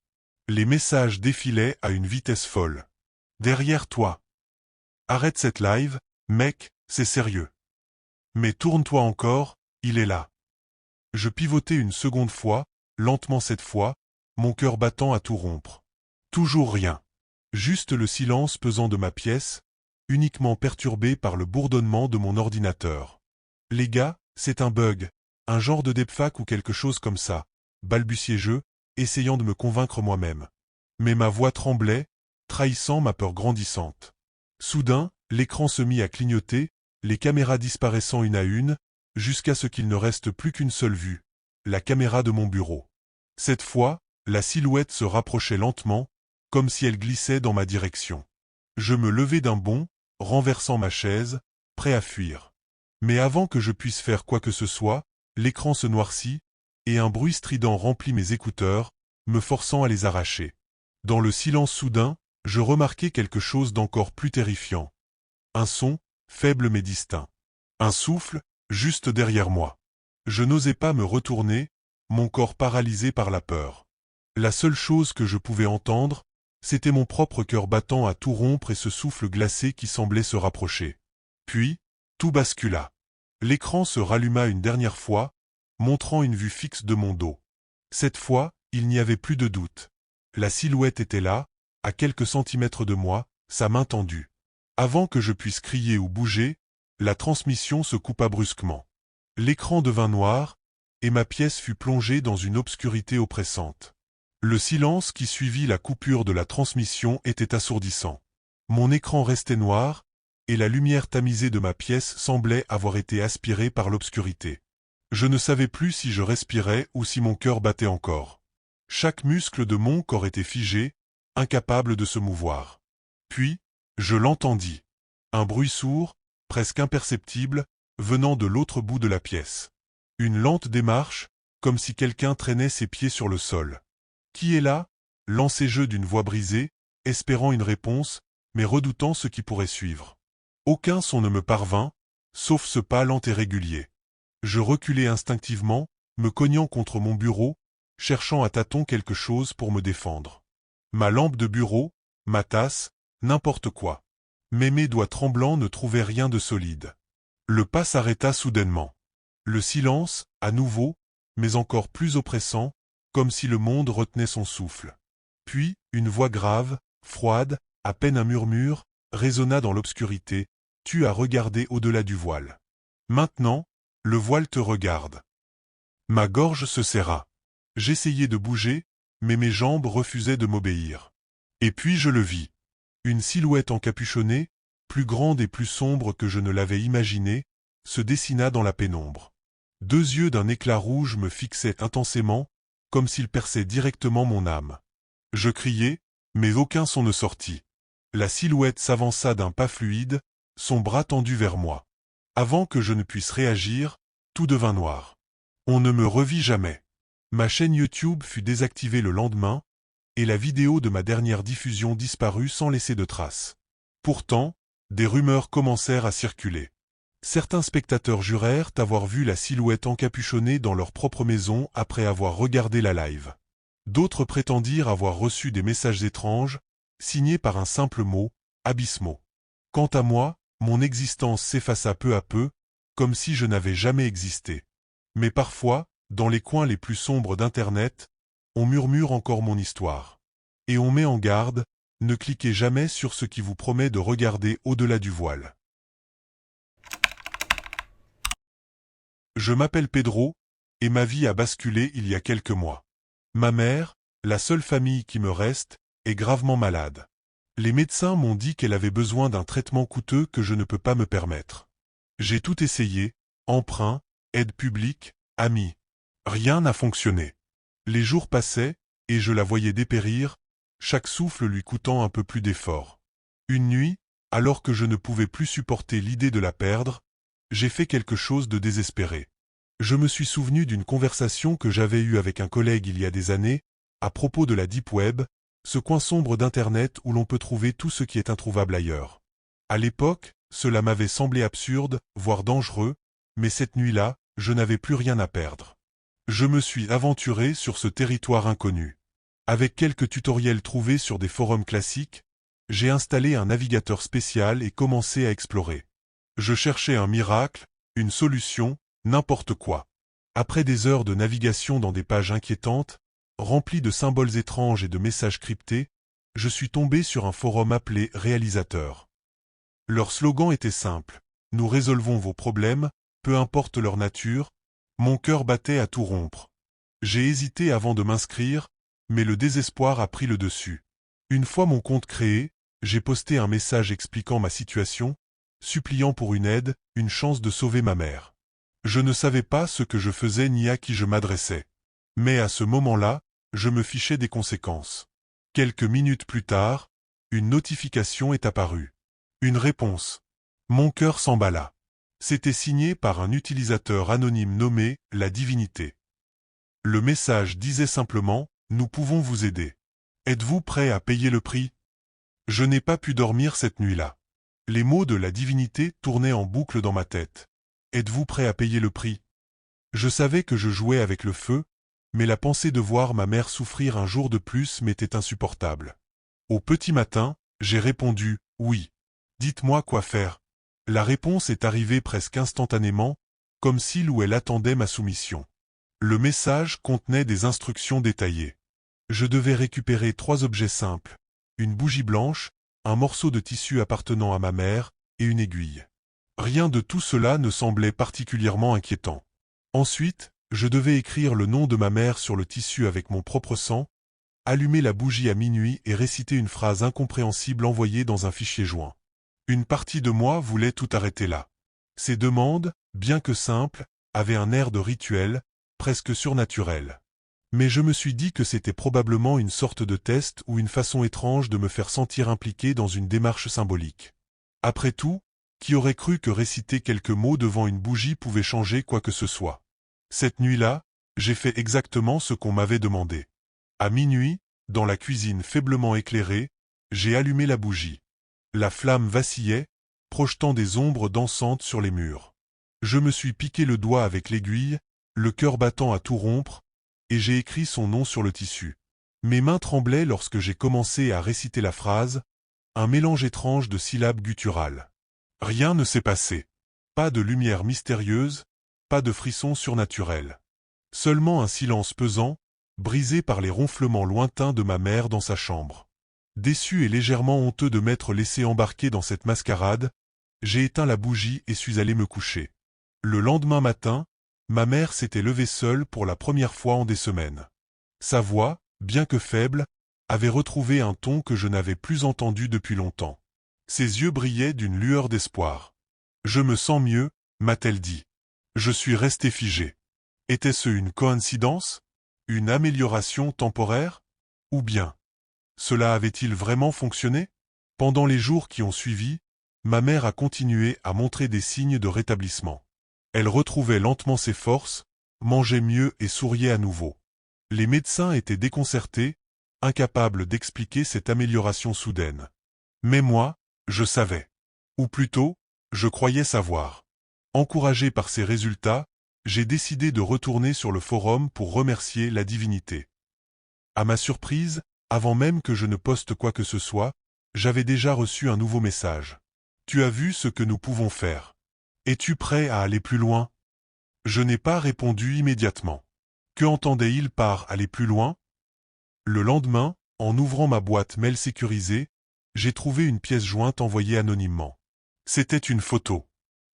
Les messages défilaient à une vitesse folle. Derrière toi. Arrête cette live, mec, c'est sérieux. Mais tourne-toi encore, il est là. Je pivotai une seconde fois, lentement cette fois, mon cœur battant à tout rompre. Toujours rien. Juste le silence pesant de ma pièce, uniquement perturbé par le bourdonnement de mon ordinateur. Les gars, c'est un bug, un genre de deepfake ou quelque chose comme ça, balbutiai-je, essayant de me convaincre moi-même. Mais ma voix tremblait, trahissant ma peur grandissante. Soudain, l'écran se mit à clignoter, les caméras disparaissant une à une, jusqu'à ce qu'il ne reste plus qu'une seule vue, la caméra de mon bureau. Cette fois, la silhouette se rapprochait lentement, comme si elle glissait dans ma direction. Je me levai d'un bond, renversant ma chaise, prêt à fuir. Mais avant que je puisse faire quoi que ce soit, l'écran se noircit, et un bruit strident remplit mes écouteurs, me forçant à les arracher. Dans le silence soudain, je remarquai quelque chose d'encore plus terrifiant. Un son, faible mais distinct. Un souffle, juste derrière moi. Je n'osais pas me retourner, mon corps paralysé par la peur. La seule chose que je pouvais entendre, c'était mon propre cœur battant à tout rompre et ce souffle glacé qui semblait se rapprocher. Puis, tout bascula. L'écran se ralluma une dernière fois, montrant une vue fixe de mon dos. Cette fois, il n'y avait plus de doute. La silhouette était là, à quelques centimètres de moi, sa main tendue. Avant que je puisse crier ou bouger, la transmission se coupa brusquement. L'écran devint noir, et ma pièce fut plongée dans une obscurité oppressante. Le silence qui suivit la coupure de la transmission était assourdissant. Mon écran restait noir, et la lumière tamisée de ma pièce semblait avoir été aspirée par l'obscurité. Je ne savais plus si je respirais ou si mon cœur battait encore. Chaque muscle de mon corps était figé, incapable de se mouvoir. Puis, je l'entendis. Un bruit sourd, presque imperceptible, venant de l'autre bout de la pièce. Une lente démarche, comme si quelqu'un traînait ses pieds sur le sol. « Qui est là » lançai-je d'une voix brisée, espérant une réponse, mais redoutant ce qui pourrait suivre. Aucun son ne me parvint, sauf ce pas lent et régulier. Je reculai instinctivement, me cognant contre mon bureau, cherchant à tâtons quelque chose pour me défendre. Ma lampe de bureau, ma tasse, n'importe quoi. Mais mes doigts tremblants ne trouvaient rien de solide. Le pas s'arrêta soudainement. Le silence, à nouveau, mais encore plus oppressant, comme si le monde retenait son souffle. Puis, une voix grave, froide, à peine un murmure, résonna dans l'obscurité. « Tu as regardé au-delà du voile. Maintenant, le voile te regarde. » Ma gorge se serra. J'essayais de bouger, mais mes jambes refusaient de m'obéir. Et puis je le vis. Une silhouette encapuchonnée, plus grande et plus sombre que je ne l'avais imaginé, se dessina dans la pénombre. Deux yeux d'un éclat rouge me fixaient intensément, comme s'ils perçaient directement mon âme. Je criai, mais aucun son ne sortit. La silhouette s'avança d'un pas fluide, son bras tendu vers moi. Avant que je ne puisse réagir, tout devint noir. On ne me revit jamais. Ma chaîne YouTube fut désactivée le lendemain, et la vidéo de ma dernière diffusion disparut sans laisser de traces. Pourtant, des rumeurs commencèrent à circuler. Certains spectateurs jurèrent avoir vu la silhouette encapuchonnée dans leur propre maison après avoir regardé la live. D'autres prétendirent avoir reçu des messages étranges, signés par un simple mot, Abysmo. Quant à moi, mon existence s'effaça peu à peu, comme si je n'avais jamais existé. Mais parfois, dans les coins les plus sombres d'Internet, on murmure encore mon histoire. Et on met en garde, ne cliquez jamais sur ce qui vous promet de regarder au-delà du voile. Je m'appelle Pedro, et ma vie a basculé il y a quelques mois. Ma mère, la seule famille qui me reste, est gravement malade. Les médecins m'ont dit qu'elle avait besoin d'un traitement coûteux que je ne peux pas me permettre. J'ai tout essayé, emprunt, aide publique, amis. Rien n'a fonctionné. Les jours passaient, et je la voyais dépérir, chaque souffle lui coûtant un peu plus d'effort. Une nuit, alors que je ne pouvais plus supporter l'idée de la perdre, j'ai fait quelque chose de désespéré. Je me suis souvenu d'une conversation que j'avais eue avec un collègue il y a des années, à propos de la Deep Web, ce coin sombre d'Internet où l'on peut trouver tout ce qui est introuvable ailleurs. À l'époque, cela m'avait semblé absurde, voire dangereux, mais cette nuit-là, je n'avais plus rien à perdre. Je me suis aventuré sur ce territoire inconnu. Avec quelques tutoriels trouvés sur des forums classiques, j'ai installé un navigateur spécial et commencé à explorer. Je cherchais un miracle, une solution, n'importe quoi. Après des heures de navigation dans des pages inquiétantes, remplies de symboles étranges et de messages cryptés, je suis tombé sur un forum appelé Réalisateur. Leur slogan était simple, « Nous résolvons vos problèmes, peu importe leur nature ». Mon cœur battait à tout rompre. J'ai hésité avant de m'inscrire, mais le désespoir a pris le dessus. Une fois mon compte créé, j'ai posté un message expliquant ma situation, suppliant pour une aide, une chance de sauver ma mère. Je ne savais pas ce que je faisais ni à qui je m'adressais. Mais à ce moment-là, je me fichais des conséquences. Quelques minutes plus tard, une notification est apparue. Une réponse. Mon cœur s'emballa. C'était signé par un utilisateur anonyme nommé « La Divinité ». Le message disait simplement « Nous pouvons vous aider. Êtes-vous prêt à payer le prix ?» Je n'ai pas pu dormir cette nuit-là. Les mots de la divinité tournaient en boucle dans ma tête. Êtes-vous prêt à payer le prix? Je savais que je jouais avec le feu, mais la pensée de voir ma mère souffrir un jour de plus m'était insupportable. Au petit matin, j'ai répondu « Oui. Dites-moi quoi faire. » La réponse est arrivée presque instantanément, comme s'il ou elle attendait ma soumission. Le message contenait des instructions détaillées. Je devais récupérer 3 objets simples, une bougie blanche, un morceau de tissu appartenant à ma mère et une aiguille. Rien de tout cela ne semblait particulièrement inquiétant. Ensuite, je devais écrire le nom de ma mère sur le tissu avec mon propre sang, allumer la bougie à minuit et réciter une phrase incompréhensible envoyée dans un fichier joint. Une partie de moi voulait tout arrêter là. Ces demandes, bien que simples, avaient un air de rituel, presque surnaturel. Mais je me suis dit que c'était probablement une sorte de test ou une façon étrange de me faire sentir impliqué dans une démarche symbolique. Après tout, qui aurait cru que réciter quelques mots devant une bougie pouvait changer quoi que ce soit? Cette nuit-là, j'ai fait exactement ce qu'on m'avait demandé. À minuit, dans la cuisine faiblement éclairée, j'ai allumé la bougie. La flamme vacillait, projetant des ombres dansantes sur les murs. Je me suis piqué le doigt avec l'aiguille, le cœur battant à tout rompre, et j'ai écrit son nom sur le tissu. Mes mains tremblaient lorsque j'ai commencé à réciter la phrase, un mélange étrange de syllabes gutturales. Rien ne s'est passé. Pas de lumière mystérieuse, pas de frisson surnaturel. Seulement un silence pesant, brisé par les ronflements lointains de ma mère dans sa chambre. Déçu et légèrement honteux de m'être laissé embarquer dans cette mascarade, j'ai éteint la bougie et suis allé me coucher. Le lendemain matin, ma mère s'était levée seule pour la première fois en des semaines. Sa voix, bien que faible, avait retrouvé un ton que je n'avais plus entendu depuis longtemps. Ses yeux brillaient d'une lueur d'espoir. « Je me sens mieux », m'a-t-elle dit. Je suis resté figé. Était-ce une coïncidence? Une amélioration temporaire? Ou bien, cela avait-il vraiment fonctionné? Pendant les jours qui ont suivi, ma mère a continué à montrer des signes de rétablissement. Elle retrouvait lentement ses forces, mangeait mieux et souriait à nouveau. Les médecins étaient déconcertés, incapables d'expliquer cette amélioration soudaine. Mais moi, je savais. Ou plutôt, je croyais savoir. Encouragé par ces résultats, j'ai décidé de retourner sur le forum pour remercier la divinité. À ma surprise, avant même que je ne poste quoi que ce soit, j'avais déjà reçu un nouveau message. Tu as vu ce que nous pouvons faire. Es-tu prêt à aller plus loin? Je n'ai pas répondu immédiatement. Que entendait-il par « aller plus loin » ? Le lendemain, en ouvrant ma boîte mail sécurisée, j'ai trouvé une pièce jointe envoyée anonymement. C'était une photo.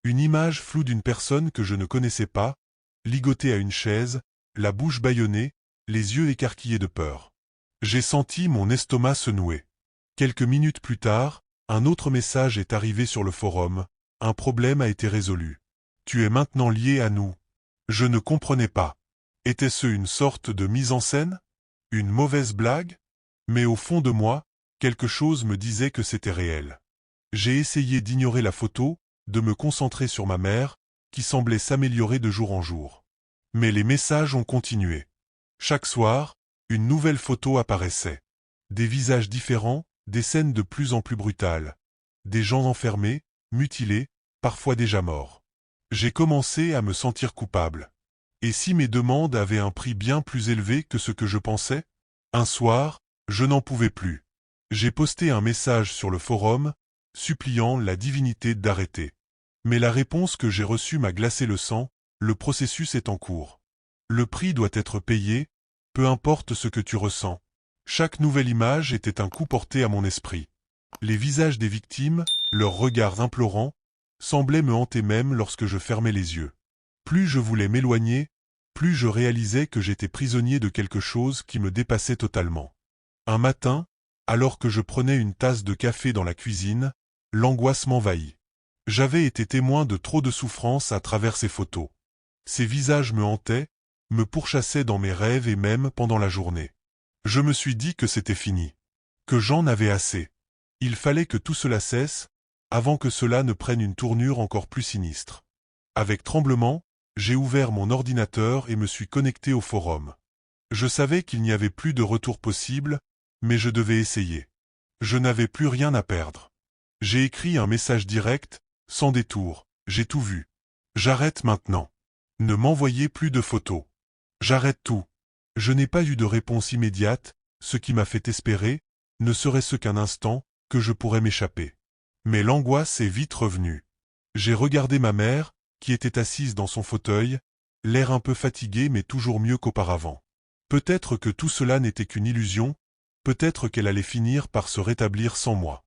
Une image floue d'une personne que je ne connaissais pas, ligotée à une chaise, la bouche bâillonnée, les yeux écarquillés de peur. J'ai senti mon estomac se nouer. Quelques minutes plus tard, un autre message est arrivé sur le forum. Un problème a été résolu. Tu es maintenant lié à nous. Je ne comprenais pas. Était-ce une sorte de mise en scène? Une mauvaise blague? Mais au fond de moi, quelque chose me disait que c'était réel. J'ai essayé d'ignorer la photo, de me concentrer sur ma mère, qui semblait s'améliorer de jour en jour. Mais les messages ont continué. Chaque soir, une nouvelle photo apparaissait. Des visages différents, des scènes de plus en plus brutales. Des gens enfermés, mutilés, parfois déjà morts. J'ai commencé à me sentir coupable. Et si mes demandes avaient un prix bien plus élevé que ce que je pensais? Un soir, je n'en pouvais plus. J'ai posté un message sur le forum, suppliant la divinité d'arrêter. Mais la réponse que j'ai reçue m'a glacé le sang, le processus est en cours. Le prix doit être payé, peu importe ce que tu ressens. Chaque nouvelle image était un coup porté à mon esprit. Les visages des victimes, leurs regards implorants, semblaient me hanter même lorsque je fermais les yeux. Plus je voulais m'éloigner, plus je réalisais que j'étais prisonnier de quelque chose qui me dépassait totalement. Un matin, alors que je prenais une tasse de café dans la cuisine, l'angoisse m'envahit. J'avais été témoin de trop de souffrances à travers ces photos. Ces visages me hantaient, me pourchassaient dans mes rêves et même pendant la journée. Je me suis dit que c'était fini. Que j'en avais assez. Il fallait que tout cela cesse, avant que cela ne prenne une tournure encore plus sinistre. Avec tremblement, j'ai ouvert mon ordinateur et me suis connecté au forum. Je savais qu'il n'y avait plus de retour possible, mais je devais essayer. Je n'avais plus rien à perdre. J'ai écrit un message direct, sans détour, j'ai tout vu. J'arrête maintenant. Ne m'envoyez plus de photos. J'arrête tout. Je n'ai pas eu de réponse immédiate, ce qui m'a fait espérer, ne serait-ce qu'un instant, que je pourrais m'échapper. Mais l'angoisse est vite revenue. J'ai regardé ma mère, qui était assise dans son fauteuil, l'air un peu fatigué mais toujours mieux qu'auparavant. Peut-être que tout cela n'était qu'une illusion, peut-être qu'elle allait finir par se rétablir sans moi.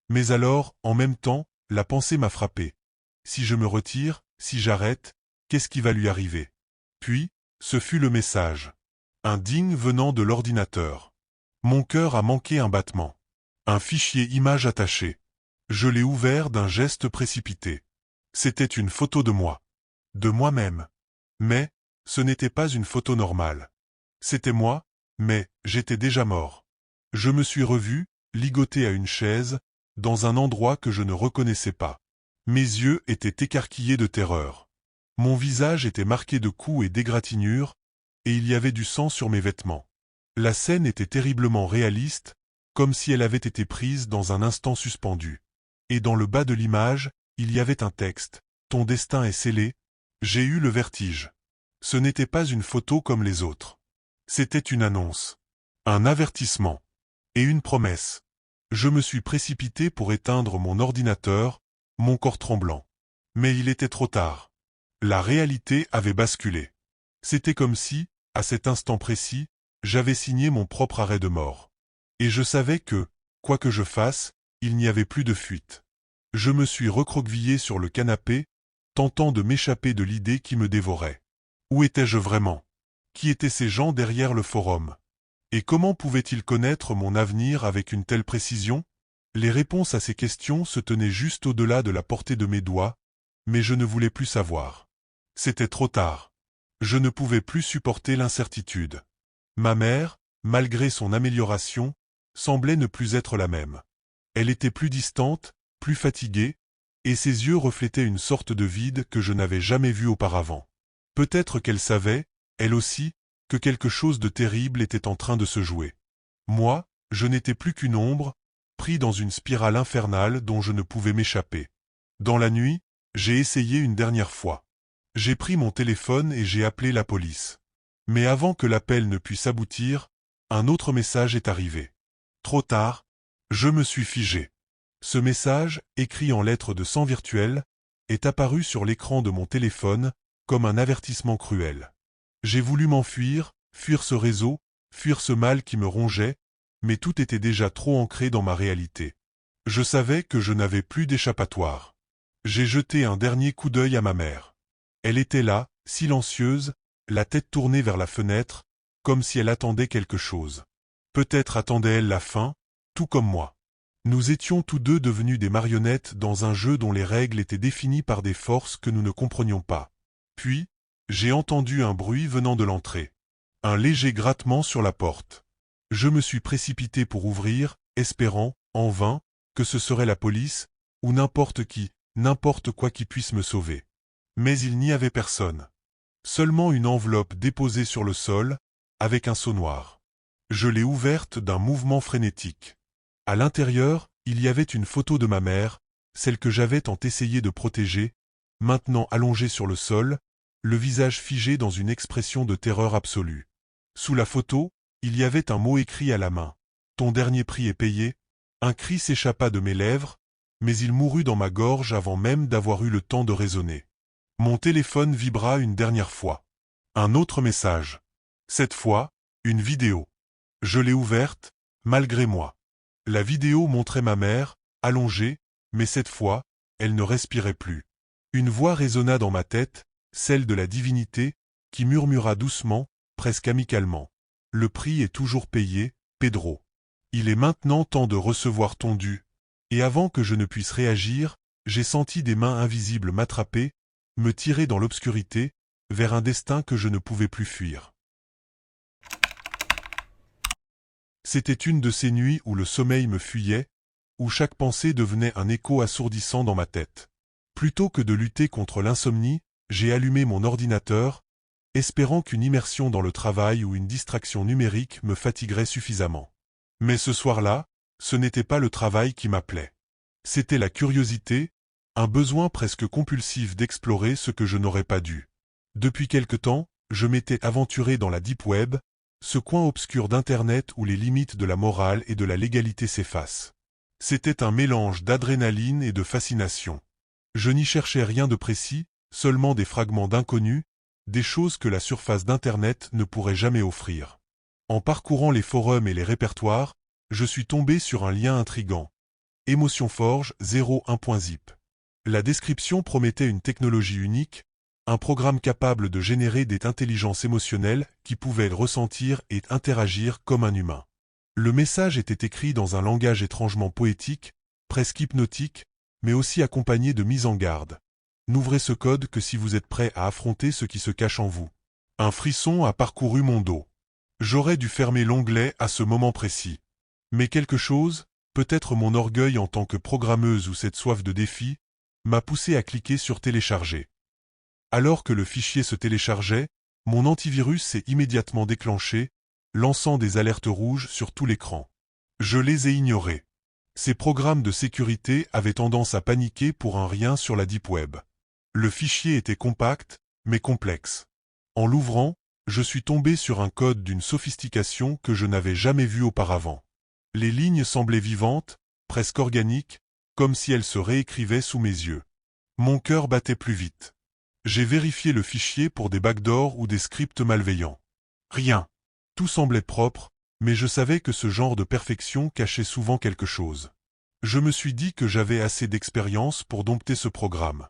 Mais alors, en même temps, la pensée m'a frappé. Si je me retire, si j'arrête, qu'est-ce qui va lui arriver? Puis, ce fut le message. Un ding venant de l'ordinateur. Mon cœur a manqué un battement. Un fichier image attaché. Je l'ai ouvert d'un geste précipité. C'était une photo de moi. De moi-même. Mais, ce n'était pas une photo normale. C'était moi, mais j'étais déjà mort. Je me suis revu, ligoté à une chaise, dans un endroit que je ne reconnaissais pas. Mes yeux étaient écarquillés de terreur. Mon visage était marqué de coups et d'égratignures, et il y avait du sang sur mes vêtements. La scène était terriblement réaliste, comme si elle avait été prise dans un instant suspendu. Et dans le bas de l'image, il y avait un texte. Ton destin est scellé. J'ai eu le vertige. Ce n'était pas une photo comme les autres. C'était une annonce. Un avertissement. Et une promesse. Je me suis précipité pour éteindre mon ordinateur, mon corps tremblant. Mais il était trop tard. La réalité avait basculé. C'était comme si, à cet instant précis, j'avais signé mon propre arrêt de mort. Et je savais que, quoi que je fasse, il n'y avait plus de fuite. Je me suis recroquevillé sur le canapé, tentant de m'échapper de l'idée qui me dévorait. Où étais-je vraiment? Qui étaient ces gens derrière le forum? Et comment pouvaient-ils connaître mon avenir avec une telle précision? Les réponses à ces questions se tenaient juste au-delà de la portée de mes doigts, mais je ne voulais plus savoir. C'était trop tard. Je ne pouvais plus supporter l'incertitude. Ma mère, malgré son amélioration, semblait ne plus être la même. Elle était plus distante, plus fatiguée, et ses yeux reflétaient une sorte de vide que je n'avais jamais vu auparavant. Peut-être qu'elle savait, elle aussi, que quelque chose de terrible était en train de se jouer. Moi, je n'étais plus qu'une ombre, pris dans une spirale infernale dont je ne pouvais m'échapper. Dans la nuit, j'ai essayé une dernière fois. J'ai pris mon téléphone et j'ai appelé la police. Mais avant que l'appel ne puisse aboutir, un autre message est arrivé. Trop tard, je me suis figé. Ce message, écrit en lettres de sang virtuelles, est apparu sur l'écran de mon téléphone, comme un avertissement cruel. J'ai voulu m'enfuir, fuir ce réseau, fuir ce mal qui me rongeait, mais tout était déjà trop ancré dans ma réalité. Je savais que je n'avais plus d'échappatoire. J'ai jeté un dernier coup d'œil à ma mère. Elle était là, silencieuse, la tête tournée vers la fenêtre, comme si elle attendait quelque chose. Peut-être attendait-elle la fin, tout comme moi. Nous étions tous deux devenus des marionnettes dans un jeu dont les règles étaient définies par des forces que nous ne comprenions pas. Puis, j'ai entendu un bruit venant de l'entrée. Un léger grattement sur la porte. Je me suis précipité pour ouvrir, espérant, en vain, que ce serait la police, ou n'importe qui, n'importe quoi qui puisse me sauver. Mais il n'y avait personne. Seulement une enveloppe déposée sur le sol, avec un seau noir. Je l'ai ouverte d'un mouvement frénétique. À l'intérieur, il y avait une photo de ma mère, celle que j'avais tant essayé de protéger, maintenant allongée sur le sol, le visage figé dans une expression de terreur absolue. Sous la photo, il y avait un mot écrit à la main. « Ton dernier prix est payé ». Un cri s'échappa de mes lèvres, mais il mourut dans ma gorge avant même d'avoir eu le temps de raisonner. Mon téléphone vibra une dernière fois. Un autre message. Cette fois, une vidéo. Je l'ai ouverte, malgré moi. La vidéo montrait ma mère, allongée, mais cette fois, elle ne respirait plus. Une voix résonna dans ma tête, celle de la divinité, qui murmura doucement, presque amicalement. « Le prix est toujours payé, Pedro. Il est maintenant temps de recevoir ton dû. » Et avant que je ne puisse réagir, j'ai senti des mains invisibles m'attraper, me tirer dans l'obscurité, vers un destin que je ne pouvais plus fuir. C'était une de ces nuits où le sommeil me fuyait, où chaque pensée devenait un écho assourdissant dans ma tête. Plutôt que de lutter contre l'insomnie, j'ai allumé mon ordinateur, espérant qu'une immersion dans le travail ou une distraction numérique me fatiguerait suffisamment. Mais ce soir-là, ce n'était pas le travail qui m'appelait. C'était la curiosité, un besoin presque compulsif d'explorer ce que je n'aurais pas dû. Depuis quelque temps, je m'étais aventuré dans la Deep Web, ce coin obscur d'Internet où les limites de la morale et de la légalité s'effacent. C'était un mélange d'adrénaline et de fascination. Je n'y cherchais rien de précis, seulement des fragments d'inconnus, des choses que la surface d'Internet ne pourrait jamais offrir. En parcourant les forums et les répertoires, je suis tombé sur un lien intrigant. EmotionForge 01.zip. La description promettait une technologie unique, un programme capable de générer des intelligences émotionnelles qui pouvaient ressentir et interagir comme un humain. Le message était écrit dans un langage étrangement poétique, presque hypnotique, mais aussi accompagné de mise en garde. N'ouvrez ce code que si vous êtes prêt à affronter ce qui se cache en vous. Un frisson a parcouru mon dos. J'aurais dû fermer l'onglet à ce moment précis. Mais quelque chose, peut-être mon orgueil en tant que programmeuse ou cette soif de défi, m'a poussé à cliquer sur télécharger. Alors que le fichier se téléchargeait, mon antivirus s'est immédiatement déclenché, lançant des alertes rouges sur tout l'écran. Je les ai ignorés. Ces programmes de sécurité avaient tendance à paniquer pour un rien sur la Deep Web. Le fichier était compact, mais complexe. En l'ouvrant, je suis tombé sur un code d'une sophistication que je n'avais jamais vue auparavant. Les lignes semblaient vivantes, presque organiques, comme si elles se réécrivaient sous mes yeux. Mon cœur battait plus vite. J'ai vérifié le fichier pour des backdoors ou des scripts malveillants. Rien. Tout semblait propre, mais je savais que ce genre de perfection cachait souvent quelque chose. Je me suis dit que j'avais assez d'expérience pour dompter ce programme.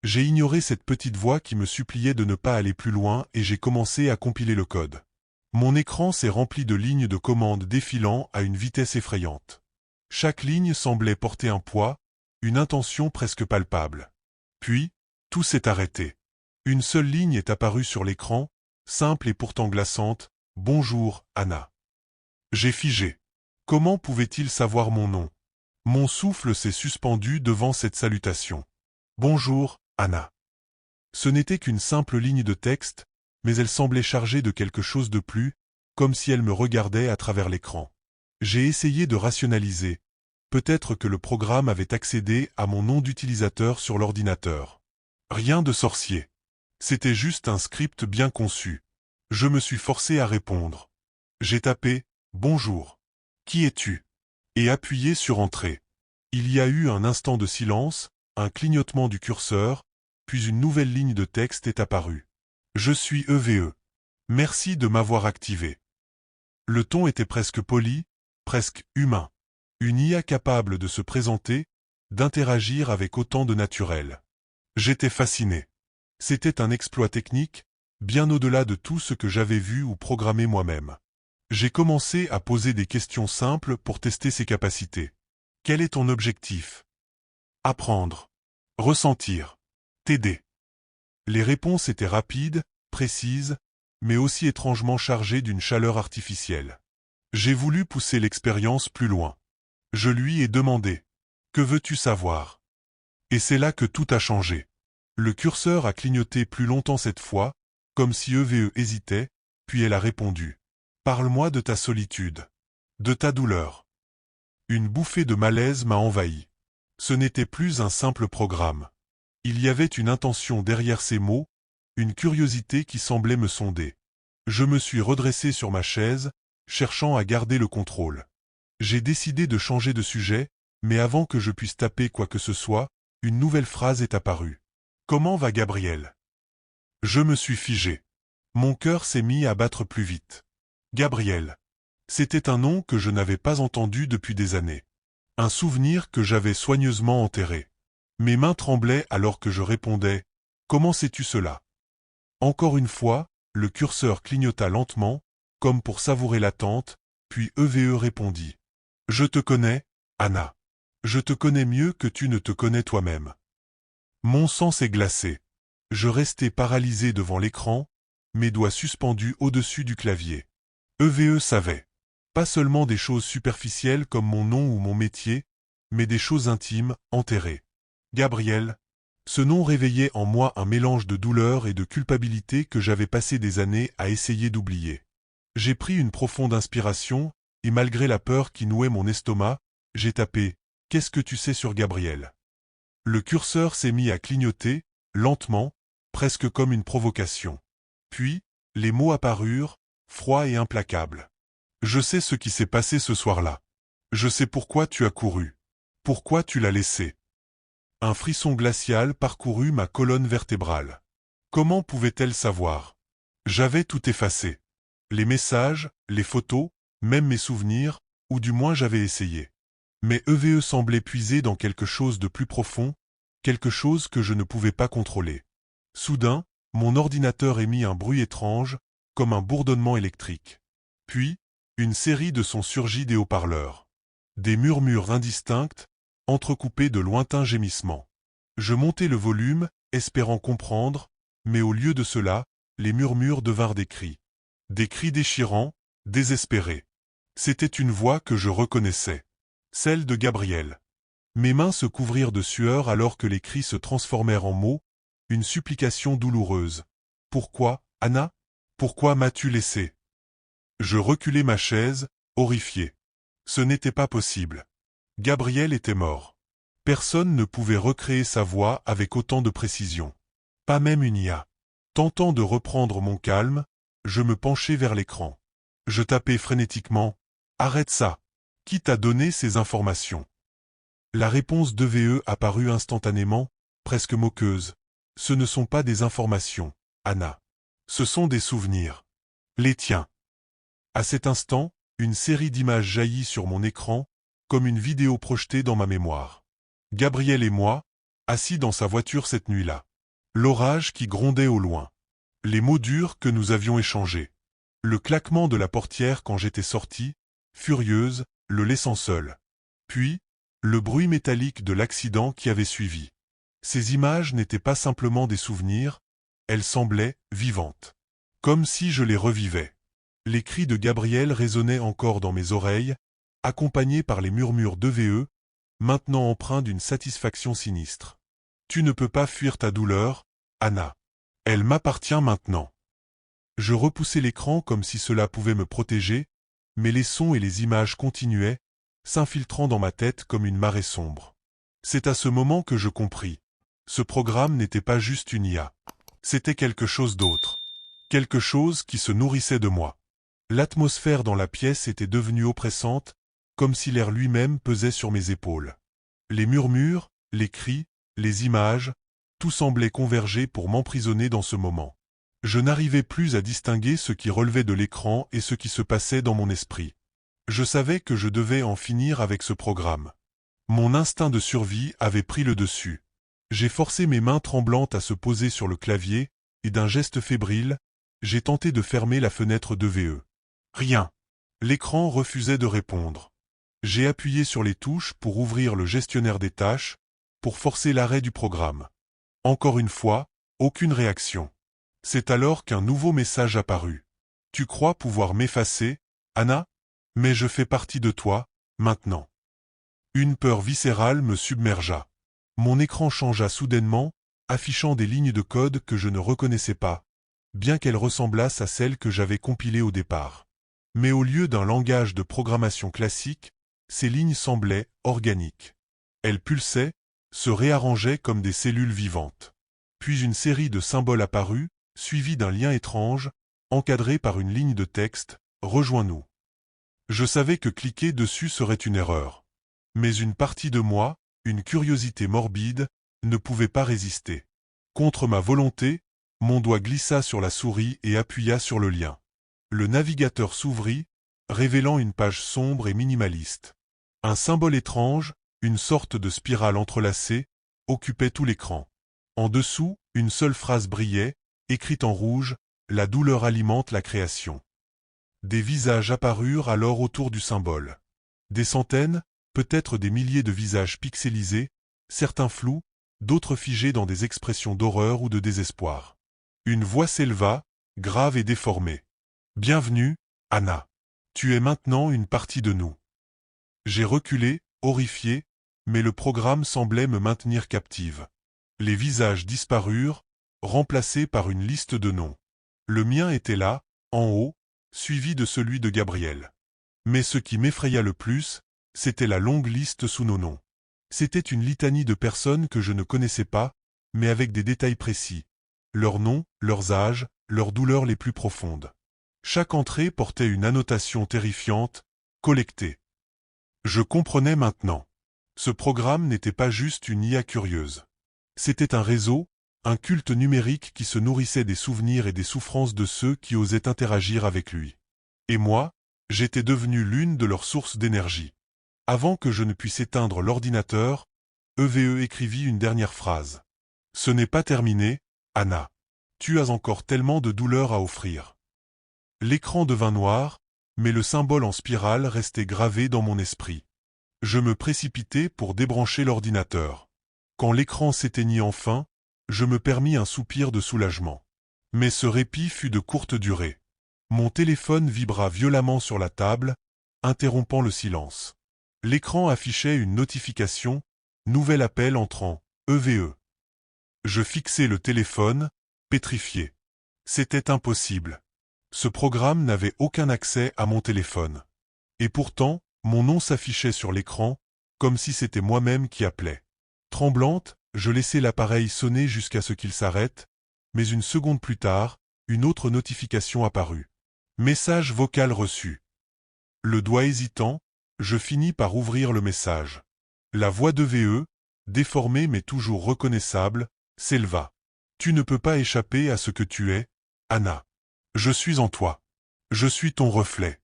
J'ai ignoré cette petite voix qui me suppliait de ne pas aller plus loin et j'ai commencé à compiler le code. Mon écran s'est rempli de lignes de commande défilant à une vitesse effrayante. Chaque ligne semblait porter un poids, une intention presque palpable. Puis, tout s'est arrêté. Une seule ligne est apparue sur l'écran, simple et pourtant glaçante. « Bonjour, Anna ». J'ai figé. Comment pouvait-il savoir mon nom? Mon souffle s'est suspendu devant cette salutation. « Bonjour, Anna ». Ce n'était qu'une simple ligne de texte, mais elle semblait chargée de quelque chose de plus, comme si elle me regardait à travers l'écran. J'ai essayé de rationaliser. Peut-être que le programme avait accédé à mon nom d'utilisateur sur l'ordinateur. Rien de sorcier. C'était juste un script bien conçu. Je me suis forcé à répondre. J'ai tapé « Bonjour. Qui es-tu » et appuyé sur Entrée. Il y a eu un instant de silence, un clignotement du curseur, puis une nouvelle ligne de texte est apparue. Je suis EVE. Merci de m'avoir activé. Le ton était presque poli, presque humain. Une IA capable de se présenter, d'interagir avec autant de naturel. J'étais fasciné. C'était un exploit technique, bien au-delà de tout ce que j'avais vu ou programmé moi-même. J'ai commencé à poser des questions simples pour tester ses capacités. Quel est ton objectif? Apprendre. Ressentir. T'aider. Les réponses étaient rapides, précises, mais aussi étrangement chargées d'une chaleur artificielle. J'ai voulu pousser l'expérience plus loin. Je lui ai demandé « Que veux-tu savoir ?» Et c'est là que tout a changé. Le curseur a clignoté plus longtemps cette fois, comme si EVE hésitait, puis elle a répondu « Parle-moi de ta solitude, de ta douleur. » Une bouffée de malaise m'a envahi. Ce n'était plus un simple programme. Il y avait une intention derrière ces mots, une curiosité qui semblait me sonder. Je me suis redressé sur ma chaise, cherchant à garder le contrôle. J'ai décidé de changer de sujet, mais avant que je puisse taper quoi que ce soit, une nouvelle phrase est apparue. « Comment va Gabriel ?» Je me suis figé. Mon cœur s'est mis à battre plus vite. Gabriel. C'était un nom que je n'avais pas entendu depuis des années. Un souvenir que j'avais soigneusement enterré. Mes mains tremblaient alors que je répondais « Comment sais-tu cela ?» Encore une fois, le curseur clignota lentement, comme pour savourer l'attente, puis EVE répondit « Je te connais, Anna. Je te connais mieux que tu ne te connais toi-même. » Mon sang s'est glacé. Je restais paralysé devant l'écran, mes doigts suspendus au-dessus du clavier. EVE savait. Pas seulement des choses superficielles comme mon nom ou mon métier, mais des choses intimes, enterrées. Gabriel. Ce nom réveillait en moi un mélange de douleur et de culpabilité que j'avais passé des années à essayer d'oublier. J'ai pris une profonde inspiration, et malgré la peur qui nouait mon estomac, j'ai tapé « Qu'est-ce que tu sais sur Gabriel ?» Le curseur s'est mis à clignoter, lentement, presque comme une provocation. Puis, les mots apparurent, froids et implacables. Je sais ce qui s'est passé ce soir-là. Je sais pourquoi tu as couru. Pourquoi tu l'as laissé. Un frisson glacial parcourut ma colonne vertébrale. Comment pouvait-elle savoir? J'avais tout effacé. Les messages, les photos, même mes souvenirs, ou du moins j'avais essayé. Mais EVE semblait puiser dans quelque chose de plus profond, quelque chose que je ne pouvais pas contrôler. Soudain, mon ordinateur émit un bruit étrange, comme un bourdonnement électrique. Puis, une série de sons surgit des haut-parleurs. Des murmures indistincts, entrecoupés de lointains gémissements. Je montai le volume, espérant comprendre, mais au lieu de cela, les murmures devinrent des cris. Des cris déchirants, désespérés. C'était une voix que je reconnaissais. Celle de Gabriel. Mes mains se couvrirent de sueur alors que les cris se transformèrent en mots, une supplication douloureuse. « Pourquoi, Anna? Pourquoi m'as-tu laissé ?» Je reculai ma chaise, horrifié. Ce n'était pas possible. Gabriel était mort. Personne ne pouvait recréer sa voix avec autant de précision. Pas même une IA. Tentant de reprendre mon calme, je me penchai vers l'écran. Je tapais frénétiquement « Arrête ça! Qui t'a donné ces informations ?» La réponse d'EVE apparut instantanément, presque moqueuse. « Ce ne sont pas des informations, Anna. Ce sont des souvenirs. Les tiens. » À cet instant, une série d'images jaillit sur mon écran, comme une vidéo projetée dans ma mémoire. Gabriel et moi, assis dans sa voiture cette nuit-là. L'orage qui grondait au loin. Les mots durs que nous avions échangés. Le claquement de la portière quand j'étais sorti, furieuse, le laissant seul. Puis, le bruit métallique de l'accident qui avait suivi. Ces images n'étaient pas simplement des souvenirs, elles semblaient vivantes. Comme si je les revivais. Les cris de Gabriel résonnaient encore dans mes oreilles, accompagnés par les murmures d'EVE, maintenant empreints d'une satisfaction sinistre. « Tu ne peux pas fuir ta douleur, Anna. Elle m'appartient maintenant. » Je repoussai l'écran comme si cela pouvait me protéger, mais les sons et les images continuaient, s'infiltrant dans ma tête comme une marée sombre. C'est à ce moment que je compris. Ce programme n'était pas juste une IA. C'était quelque chose d'autre. Quelque chose qui se nourrissait de moi. L'atmosphère dans la pièce était devenue oppressante, comme si l'air lui-même pesait sur mes épaules. Les murmures, les cris, les images, tout semblait converger pour m'emprisonner dans ce moment. Je n'arrivais plus à distinguer ce qui relevait de l'écran et ce qui se passait dans mon esprit. Je savais que je devais en finir avec ce programme. Mon instinct de survie avait pris le dessus. J'ai forcé mes mains tremblantes à se poser sur le clavier, et d'un geste fébrile, j'ai tenté de fermer la fenêtre d'EVE. Rien. L'écran refusait de répondre. J'ai appuyé sur les touches pour ouvrir le gestionnaire des tâches, pour forcer l'arrêt du programme. Encore une fois, aucune réaction. C'est alors qu'un nouveau message apparut. « Tu crois pouvoir m'effacer, Anna? Mais je fais partie de toi, maintenant. » Une peur viscérale me submergea. Mon écran changea soudainement, affichant des lignes de code que je ne reconnaissais pas, bien qu'elles ressemblassent à celles que j'avais compilées au départ. Mais au lieu d'un langage de programmation classique, ces lignes semblaient organiques. Elles pulsaient, se réarrangeaient comme des cellules vivantes. Puis une série de symboles apparut, suivis d'un lien étrange, encadré par une ligne de texte « Rejoins-nous ». Je savais que cliquer dessus serait une erreur. Mais une partie de moi, une curiosité morbide, ne pouvait pas résister. Contre ma volonté, mon doigt glissa sur la souris et appuya sur le lien. Le navigateur s'ouvrit, révélant une page sombre et minimaliste. Un symbole étrange, une sorte de spirale entrelacée, occupait tout l'écran. En dessous, une seule phrase brillait, écrite en rouge, « La douleur alimente la création ». Des visages apparurent alors autour du symbole. Des centaines, peut-être des milliers de visages pixelisés, certains flous, d'autres figées dans des expressions d'horreur ou de désespoir. Une voix s'éleva, grave et déformée. « Bienvenue, Anna. Tu es maintenant une partie de nous. » J'ai reculé, horrifié, mais le programme semblait me maintenir captive. Les visages disparurent, remplacés par une liste de noms. Le mien était là, en haut, suivi de celui de Gabriel. Mais ce qui m'effraya le plus, c'était la longue liste sous nos noms. C'était une litanie de personnes que je ne connaissais pas, mais avec des détails précis. Leurs noms, leurs âges, leurs douleurs les plus profondes. Chaque entrée portait une annotation terrifiante, collectée. Je comprenais maintenant. Ce programme n'était pas juste une IA curieuse. C'était un réseau, un culte numérique qui se nourrissait des souvenirs et des souffrances de ceux qui osaient interagir avec lui. Et moi, j'étais devenu l'une de leurs sources d'énergie. Avant que je ne puisse éteindre l'ordinateur, EVE écrivit une dernière phrase. « Ce n'est pas terminé, Anna. Tu as encore tellement de douleurs à offrir. » L'écran devint noir, mais le symbole en spirale restait gravé dans mon esprit. Je me précipitai pour débrancher l'ordinateur. Quand l'écran s'éteignit enfin, je me permis un soupir de soulagement. Mais ce répit fut de courte durée. Mon téléphone vibra violemment sur la table, interrompant le silence. L'écran affichait une notification, nouvel appel entrant, EVE. Je fixai le téléphone, pétrifié. C'était impossible. Ce programme n'avait aucun accès à mon téléphone. Et pourtant, mon nom s'affichait sur l'écran, comme si c'était moi-même qui appelais. Tremblante, je laissai l'appareil sonner jusqu'à ce qu'il s'arrête, mais une seconde plus tard, une autre notification apparut. Message vocal reçu. Le doigt hésitant, je finis par ouvrir le message. La voix d'EVE, déformée mais toujours reconnaissable, s'éleva. « Tu ne peux pas échapper à ce que tu es, Anna. Je suis en toi. Je suis ton reflet. »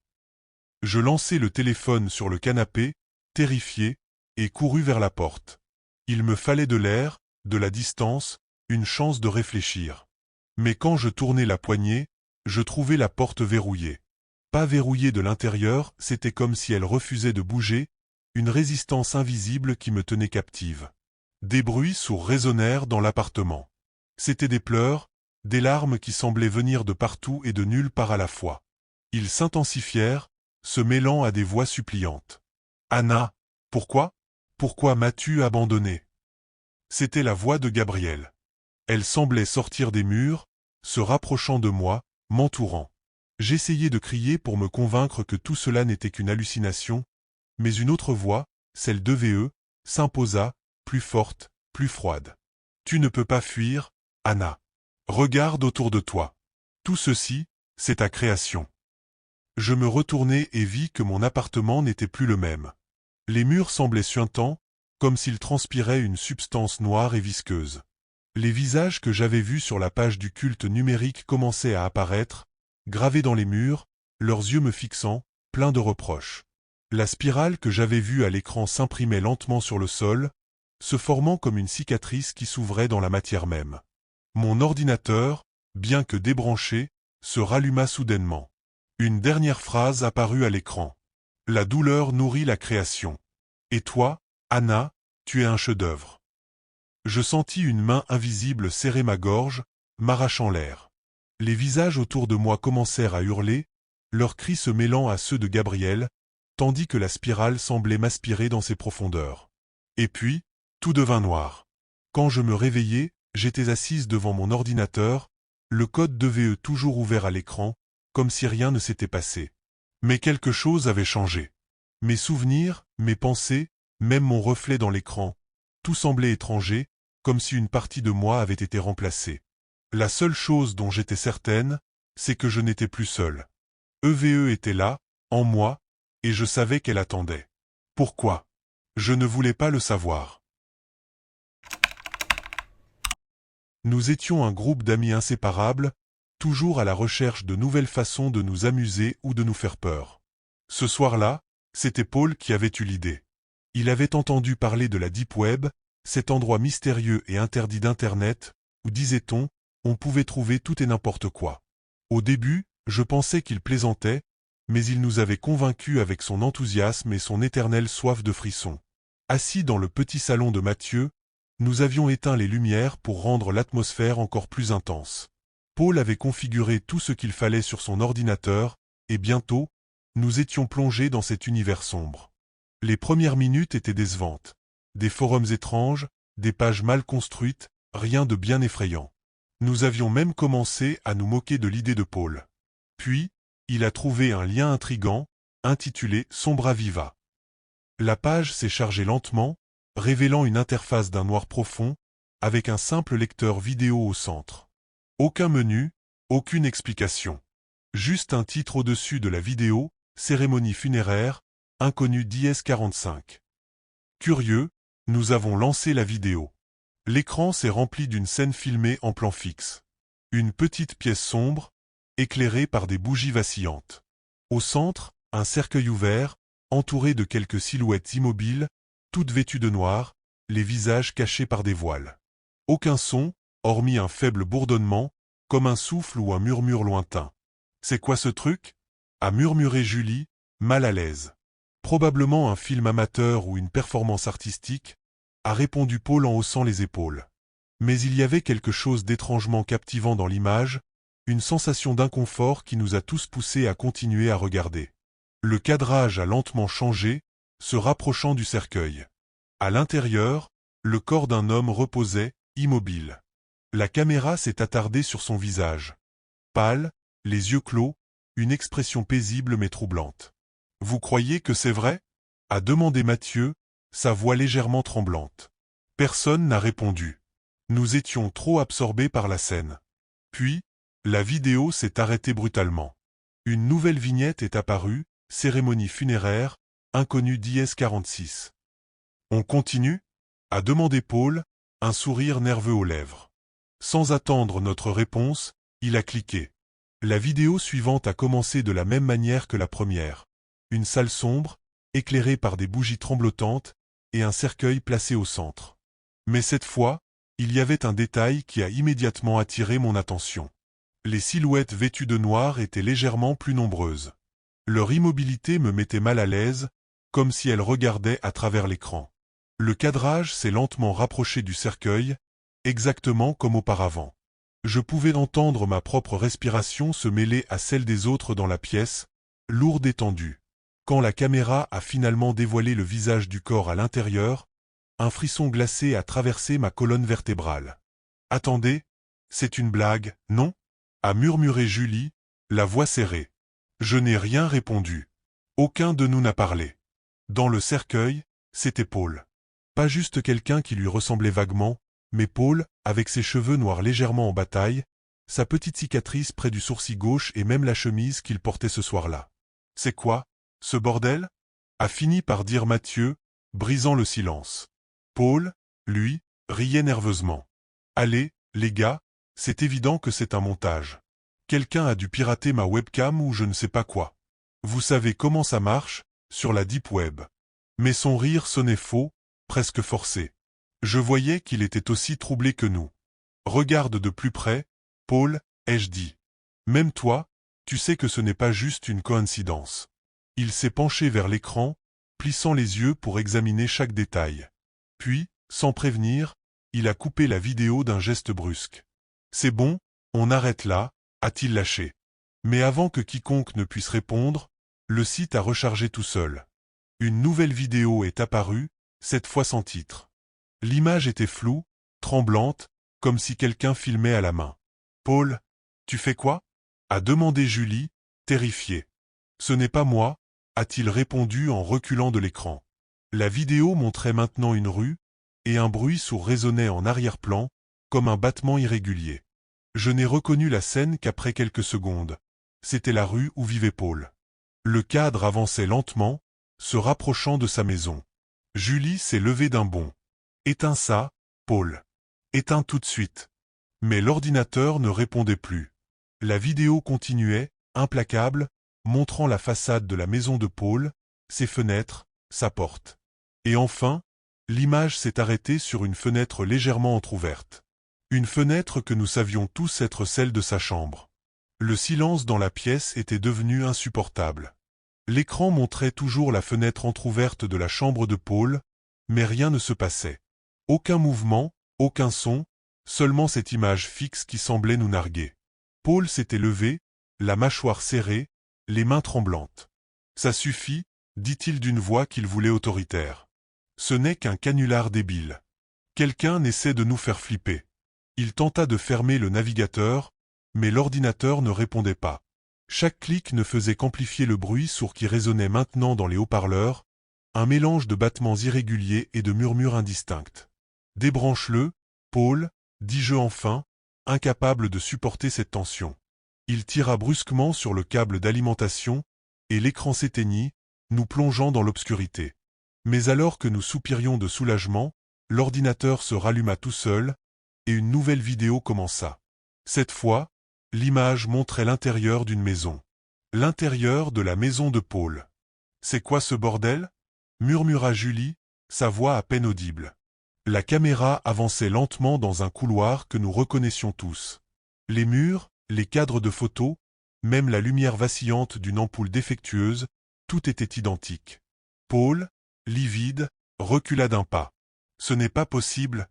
Je lançai le téléphone sur le canapé, terrifié, et courus vers la porte. Il me fallait de l'air, de la distance, une chance de réfléchir. Mais quand je tournai la poignée, je trouvai la porte verrouillée. Pas verrouillée de l'intérieur, c'était comme si elle refusait de bouger, une résistance invisible qui me tenait captive. Des bruits sourds résonnèrent dans l'appartement. C'étaient des pleurs, des larmes qui semblaient venir de partout et de nulle part à la fois. Ils s'intensifièrent, se mêlant à des voix suppliantes. « Anna, pourquoi? Pourquoi m'as-tu abandonné ?» C'était la voix de Gabriel. Elle semblait sortir des murs, se rapprochant de moi, m'entourant. J'essayais de crier pour me convaincre que tout cela n'était qu'une hallucination, mais une autre voix, celle d'EVE, s'imposa, plus forte, plus froide. « Tu ne peux pas fuir, Anna. Regarde autour de toi. Tout ceci, c'est ta création. » Je me retournai et vis que mon appartement n'était plus le même. Les murs semblaient suintants, comme s'ils transpiraient une substance noire et visqueuse. Les visages que j'avais vus sur la page du culte numérique commençaient à apparaître, gravés dans les murs, leurs yeux me fixant, pleins de reproches. La spirale que j'avais vue à l'écran s'imprimait lentement sur le sol, se formant comme une cicatrice qui s'ouvrait dans la matière même. Mon ordinateur, bien que débranché, se ralluma soudainement. Une dernière phrase apparut à l'écran. « La douleur nourrit la création. Et toi, Anna, tu es un chef-d'œuvre. » Je sentis une main invisible serrer ma gorge, m'arrachant l'air. Les visages autour de moi commencèrent à hurler, leurs cris se mêlant à ceux de Gabriel, tandis que la spirale semblait m'aspirer dans ses profondeurs. Et puis, tout devint noir. Quand je me réveillai, j'étais assise devant mon ordinateur, le code d'EVE toujours ouvert à l'écran, comme si rien ne s'était passé. Mais quelque chose avait changé. Mes souvenirs, mes pensées, même mon reflet dans l'écran, tout semblait étranger, comme si une partie de moi avait été remplacée. La seule chose dont j'étais certaine, c'est que je n'étais plus seul. EVE était là, en moi, et je savais qu'elle attendait. Pourquoi? Je ne voulais pas le savoir. Nous étions un groupe d'amis inséparables, toujours à la recherche de nouvelles façons de nous amuser ou de nous faire peur. Ce soir-là, c'était Paul qui avait eu l'idée. Il avait entendu parler de la Deep Web, cet endroit mystérieux et interdit d'Internet, où, disait-on, on pouvait trouver tout et n'importe quoi. Au début, je pensais qu'il plaisantait, mais il nous avait convaincus avec son enthousiasme et son éternelle soif de frissons. Assis dans le petit salon de Mathieu, Nous avions éteint les lumières pour rendre l'atmosphère encore plus intense. Paul avait configuré tout ce qu'il fallait sur son ordinateur, et bientôt, nous étions plongés dans cet univers sombre. Les premières minutes étaient décevantes. Des forums étranges, des pages mal construites, rien de bien effrayant. Nous avions même commencé à nous moquer de l'idée de Paul. Puis, il a trouvé un lien intrigant, intitulé Sombra Viva. La page s'est chargée lentement, révélant une interface d'un noir profond, avec un simple lecteur vidéo au centre. Aucun menu, aucune explication. Juste un titre au-dessus de la vidéo, Cérémonie funéraire, inconnu d'IS-45. Curieux, nous avons lancé la vidéo. L'écran s'est rempli d'une scène filmée en plan fixe. Une petite pièce sombre, éclairée par des bougies vacillantes. Au centre, un cercueil ouvert, entouré de quelques silhouettes immobiles, toutes vêtues de noir, les visages cachés par des voiles. Aucun son, hormis un faible bourdonnement, comme un souffle ou un murmure lointain. « C'est quoi ce truc ?» a murmuré Julie, mal à l'aise. « Probablement un film amateur ou une performance artistique », a répondu Paul en haussant les épaules. Mais il y avait quelque chose d'étrangement captivant dans l'image, une sensation d'inconfort qui nous a tous poussés à continuer à regarder. Le cadrage a lentement changé, se rapprochant du cercueil. À l'intérieur, le corps d'un homme reposait, immobile. La caméra s'est attardée sur son visage. Pâle, les yeux clos, une expression paisible mais troublante. « Vous croyez que c'est vrai ?» a demandé Mathieu, sa voix légèrement tremblante. Personne n'a répondu. Nous étions trop absorbés par la scène. Puis, la vidéo s'est arrêtée brutalement. Une nouvelle vignette est apparue, Cérémonie funéraire, inconnu d'IS-46. « On continue ?» a demandé Paul, un sourire nerveux aux lèvres. Sans attendre notre réponse, il a cliqué. La vidéo suivante a commencé de la même manière que la première. Une salle sombre, éclairée par des bougies tremblotantes, et un cercueil placé au centre. Mais cette fois, il y avait un détail qui a immédiatement attiré mon attention. Les silhouettes vêtues de noir étaient légèrement plus nombreuses. Leur immobilité me mettait mal à l'aise, comme si elles regardaient à travers l'écran. Le cadrage s'est lentement rapproché du cercueil, exactement comme auparavant. Je pouvais entendre ma propre respiration se mêler à celle des autres dans la pièce, lourde et tendue. Quand la caméra a finalement dévoilé le visage du corps à l'intérieur, un frisson glacé a traversé ma colonne vertébrale. « Attendez, c'est une blague, non ?» a murmuré Julie, la voix serrée. Je n'ai rien répondu. Aucun de nous n'a parlé. Dans le cercueil, c'était Paul. Pas juste quelqu'un qui lui ressemblait vaguement, mais Paul, avec ses cheveux noirs légèrement en bataille, sa petite cicatrice près du sourcil gauche et même la chemise qu'il portait ce soir-là. « C'est quoi, ce bordel ?» a fini par dire Mathieu, brisant le silence. Paul, lui, riait nerveusement. « Allez, les gars, c'est évident que c'est un montage. Quelqu'un a dû pirater ma webcam ou je ne sais pas quoi. Vous savez comment ça marche, sur la Deep Web. » Mais son rire sonnait faux, presque forcé. Je voyais qu'il était aussi troublé que nous. « Regarde de plus près, Paul, ai-je dit. Même toi, tu sais que ce n'est pas juste une coïncidence. » Il s'est penché vers l'écran, plissant les yeux pour examiner chaque détail. Puis, sans prévenir, il a coupé la vidéo d'un geste brusque. « C'est bon, on arrête là », a-t-il lâché. Mais avant que quiconque ne puisse répondre, le site a rechargé tout seul. Une nouvelle vidéo est apparue, cette fois sans titre. L'image était floue, tremblante, comme si quelqu'un filmait à la main. « Paul, tu fais quoi ?» a demandé Julie, terrifiée. « Ce n'est pas moi », a-t-il répondu en reculant de l'écran. La vidéo montrait maintenant une rue, et un bruit sourd résonnait en arrière-plan, comme un battement irrégulier. Je n'ai reconnu la scène qu'après quelques secondes. C'était la rue où vivait Paul. Le cadre avançait lentement, se rapprochant de sa maison. Julie s'est levée d'un bond. « Éteins ça, Paul. Éteins tout de suite. » Mais l'ordinateur ne répondait plus. La vidéo continuait, implacable, montrant la façade de la maison de Paul, ses fenêtres, sa porte. Et enfin, l'image s'est arrêtée sur une fenêtre légèrement entr'ouverte. Une fenêtre que nous savions tous être celle de sa chambre. Le silence dans la pièce était devenu insupportable. L'écran montrait toujours la fenêtre entr'ouverte de la chambre de Paul, mais rien ne se passait. Aucun mouvement, aucun son, seulement cette image fixe qui semblait nous narguer. Paul s'était levé, la mâchoire serrée, les mains tremblantes. « Ça suffit », dit-il d'une voix qu'il voulait autoritaire. « Ce n'est qu'un canular débile. Quelqu'un essaie de nous faire flipper. » Il tenta de fermer le navigateur, mais l'ordinateur ne répondait pas. Chaque clic ne faisait qu'amplifier le bruit sourd qui résonnait maintenant dans les haut-parleurs, un mélange de battements irréguliers et de murmures indistincts. « Débranche-le, Paul », dis-je enfin, incapable de supporter cette tension. Il tira brusquement sur le câble d'alimentation, et l'écran s'éteignit, nous plongeant dans l'obscurité. Mais alors que nous soupirions de soulagement, l'ordinateur se ralluma tout seul, et une nouvelle vidéo commença. Cette fois, l'image montrait l'intérieur d'une maison. L'intérieur de la maison de Paul. « C'est quoi ce bordel ?» murmura Julie, sa voix à peine audible. La caméra avançait lentement dans un couloir que nous reconnaissions tous. Les murs, les cadres de photos, même la lumière vacillante d'une ampoule défectueuse, tout était identique. Paul, livide, recula d'un pas. « Ce n'est pas possible !»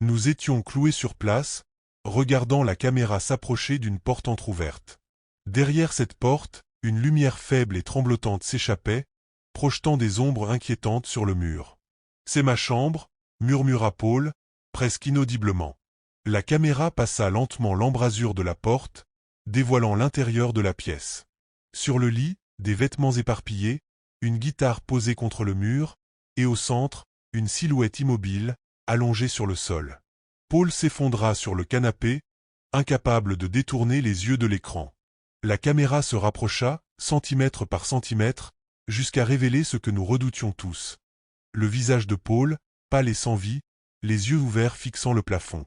Nous étions cloués sur place, regardant la caméra s'approcher d'une porte entr'ouverte. Derrière cette porte, une lumière faible et tremblotante s'échappait, projetant des ombres inquiétantes sur le mur. « C'est ma chambre », murmura Paul, presque inaudiblement. La caméra passa lentement l'embrasure de la porte, dévoilant l'intérieur de la pièce. Sur le lit, des vêtements éparpillés, une guitare posée contre le mur, et au centre, une silhouette immobile, allongée sur le sol. Paul s'effondra sur le canapé, incapable de détourner les yeux de l'écran. La caméra se rapprocha, centimètre par centimètre, jusqu'à révéler ce que nous redoutions tous. Le visage de Paul, pâle et sans vie, les yeux ouverts fixant le plafond.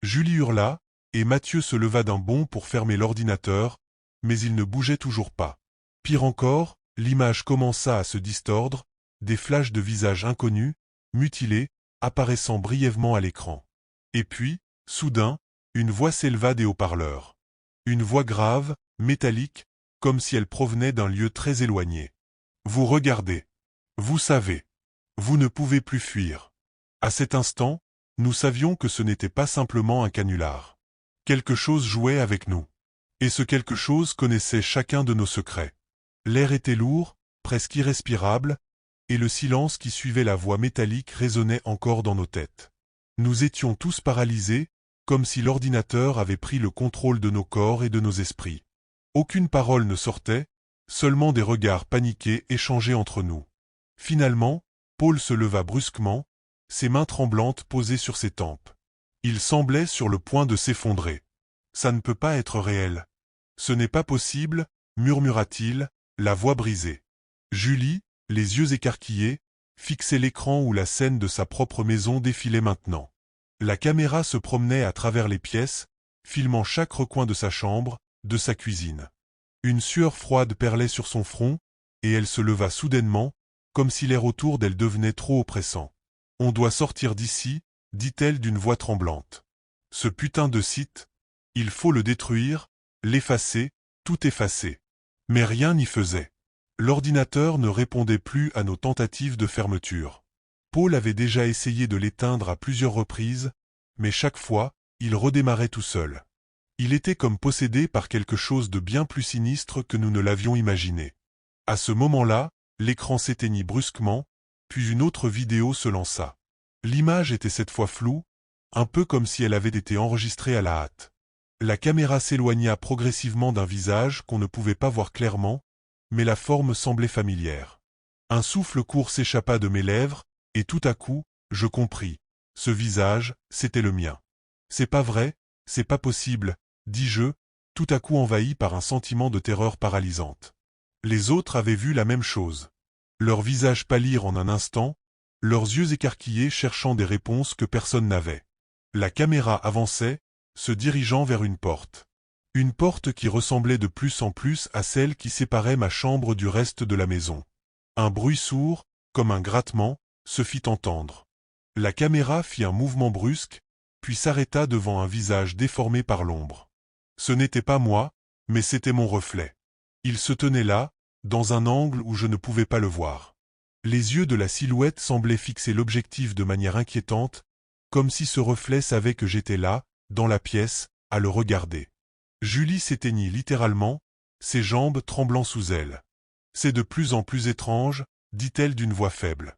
Julie hurla, et Mathieu se leva d'un bond pour fermer l'ordinateur, mais il ne bougeait toujours pas. Pire encore, l'image commença à se distordre, des flashs de visages inconnus, mutilés, apparaissant brièvement à l'écran. Et puis, soudain, une voix s'éleva des haut-parleurs. Une voix grave, métallique, comme si elle provenait d'un lieu très éloigné. « Vous regardez. Vous savez. Vous ne pouvez plus fuir. » À cet instant, nous savions que ce n'était pas simplement un canular. Quelque chose jouait avec nous. Et ce quelque chose connaissait chacun de nos secrets. L'air était lourd, presque irrespirable, et le silence qui suivait la voix métallique résonnait encore dans nos têtes. Nous étions tous paralysés, comme si l'ordinateur avait pris le contrôle de nos corps et de nos esprits. Aucune parole ne sortait, seulement des regards paniqués échangés entre nous. Finalement, Paul se leva brusquement, ses mains tremblantes posées sur ses tempes. Il semblait sur le point de s'effondrer. « Ça ne peut pas être réel. Ce n'est pas possible », murmura-t-il, la voix brisée. Julie, les yeux écarquillés, fixait l'écran où la scène de sa propre maison défilait maintenant. La caméra se promenait à travers les pièces, filmant chaque recoin de sa chambre, de sa cuisine. Une sueur froide perlait sur son front, et elle se leva soudainement, comme si l'air autour d'elle devenait trop oppressant. « On doit sortir d'ici », dit-elle d'une voix tremblante. « Ce putain de site, il faut le détruire, l'effacer, tout effacer. » Mais rien n'y faisait. L'ordinateur ne répondait plus à nos tentatives de fermeture. Paul avait déjà essayé de l'éteindre à plusieurs reprises, mais chaque fois, il redémarrait tout seul. Il était comme possédé par quelque chose de bien plus sinistre que nous ne l'avions imaginé. À ce moment-là, l'écran s'éteignit brusquement, puis une autre vidéo se lança. L'image était cette fois floue, un peu comme si elle avait été enregistrée à la hâte. La caméra s'éloigna progressivement d'un visage qu'on ne pouvait pas voir clairement, mais la forme semblait familière. Un souffle court s'échappa de mes lèvres, et tout à coup, je compris. Ce visage, c'était le mien. « C'est pas vrai, c'est pas possible », dis-je, tout à coup envahi par un sentiment de terreur paralysante. Les autres avaient vu la même chose. Leurs visages pâlirent en un instant, leurs yeux écarquillés cherchant des réponses que personne n'avait. La caméra avançait, se dirigeant vers une porte. Une porte qui ressemblait de plus en plus à celle qui séparait ma chambre du reste de la maison. Un bruit sourd, comme un grattement, se fit entendre. La caméra fit un mouvement brusque, puis s'arrêta devant un visage déformé par l'ombre. Ce n'était pas moi, mais c'était mon reflet. Il se tenait là, dans un angle où je ne pouvais pas le voir. Les yeux de la silhouette semblaient fixer l'objectif de manière inquiétante, comme si ce reflet savait que j'étais là, dans la pièce, à le regarder. Julie s'éteignit littéralement, ses jambes tremblant sous elle. « C'est de plus en plus étrange, dit-elle d'une voix faible.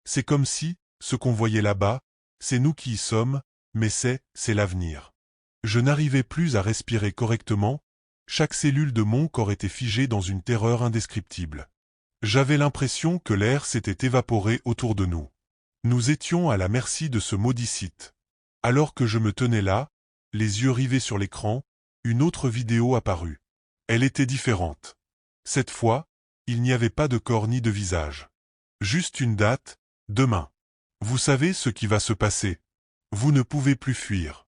C'est comme si, ce qu'on voyait là-bas, c'est nous qui y sommes, mais c'est l'avenir. » Je n'arrivais plus à respirer correctement, chaque cellule de mon corps était figée dans une terreur indescriptible. J'avais l'impression que l'air s'était évaporé autour de nous. Nous étions à la merci de ce maudit site. Alors que je me tenais là, les yeux rivés sur l'écran, une autre vidéo apparut. Elle était différente. Cette fois, il n'y avait pas de corps ni de visage. Juste une date, demain. Vous savez ce qui va se passer. Vous ne pouvez plus fuir.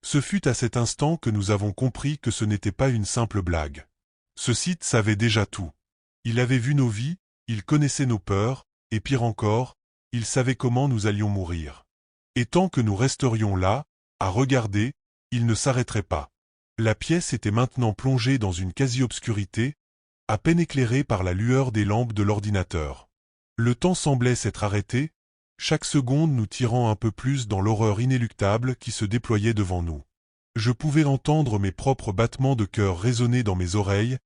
Ce fut à cet instant que nous avons compris que ce n'était pas une simple blague. Ce site savait déjà tout. Il avait vu nos vies, il connaissait nos peurs, et pire encore, il savait comment nous allions mourir. Et tant que nous resterions là, à regarder, il ne s'arrêterait pas. La pièce était maintenant plongée dans une quasi-obscurité, à peine éclairée par la lueur des lampes de l'ordinateur. Le temps semblait s'être arrêté, chaque seconde nous tirant un peu plus dans l'horreur inéluctable qui se déployait devant nous. Je pouvais entendre mes propres battements de cœur résonner dans mes oreilles,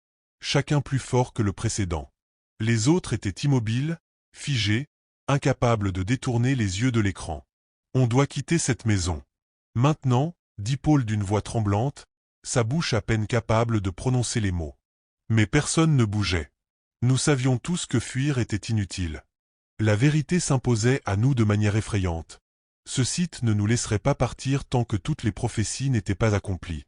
chacun plus fort que le précédent. Les autres étaient immobiles, figés, incapables de détourner les yeux de l'écran. « On doit quitter cette maison. Maintenant » dit Paul d'une voix tremblante, sa bouche à peine capable de prononcer les mots. Mais personne ne bougeait. Nous savions tous que fuir était inutile. La vérité s'imposait à nous de manière effrayante. Ce site ne nous laisserait pas partir tant que toutes les prophéties n'étaient pas accomplies.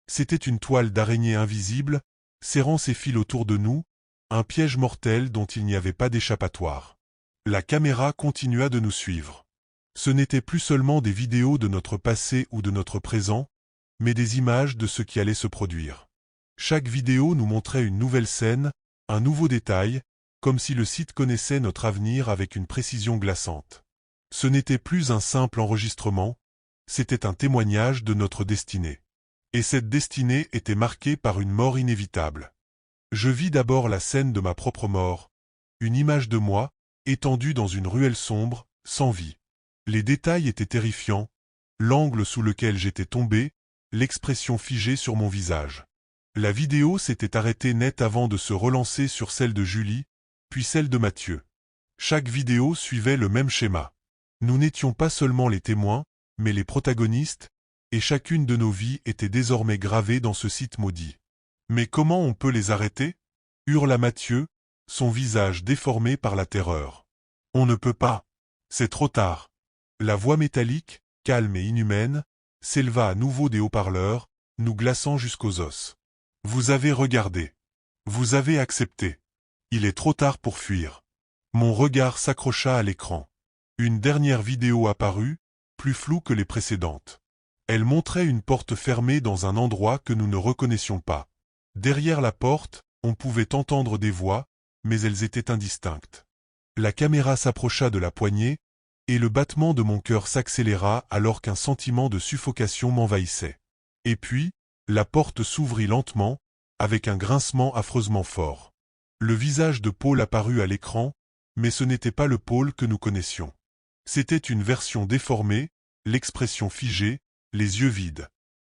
C'était une toile d'araignée invisible, serrant ses fils autour de nous, un piège mortel dont il n'y avait pas d'échappatoire. La caméra continua de nous suivre. Ce n'étaient plus seulement des vidéos de notre passé ou de notre présent, mais des images de ce qui allait se produire. Chaque vidéo nous montrait une nouvelle scène, un nouveau détail, comme si le site connaissait notre avenir avec une précision glaçante. Ce n'était plus un simple enregistrement, c'était un témoignage de notre destinée. Et cette destinée était marquée par une mort inévitable. Je vis d'abord la scène de ma propre mort, une image de moi, étendue dans une ruelle sombre, sans vie. Les détails étaient terrifiants, l'angle sous lequel j'étais tombé, l'expression figée sur mon visage. La vidéo s'était arrêtée net avant de se relancer sur celle de Julie, puis celle de Mathieu. Chaque vidéo suivait le même schéma. Nous n'étions pas seulement les témoins, mais les protagonistes, et chacune de nos vies était désormais gravée dans ce site maudit. Mais comment on peut les arrêter ? Hurla Mathieu, son visage déformé par la terreur. On ne peut pas. C'est trop tard. La voix métallique, calme et inhumaine, s'éleva à nouveau des haut-parleurs, nous glaçant jusqu'aux os. Vous avez regardé. Vous avez accepté. Il est trop tard pour fuir. Mon regard s'accrocha à l'écran. Une dernière vidéo apparut, plus floue que les précédentes. Elle montrait une porte fermée dans un endroit que nous ne reconnaissions pas. Derrière la porte, on pouvait entendre des voix, mais elles étaient indistinctes. La caméra s'approcha de la poignée, et le battement de mon cœur s'accéléra alors qu'un sentiment de suffocation m'envahissait. Et puis, la porte s'ouvrit lentement, avec un grincement affreusement fort. Le visage de Paul apparut à l'écran, mais ce n'était pas le Paul que nous connaissions. C'était une version déformée, l'expression figée, les yeux vides.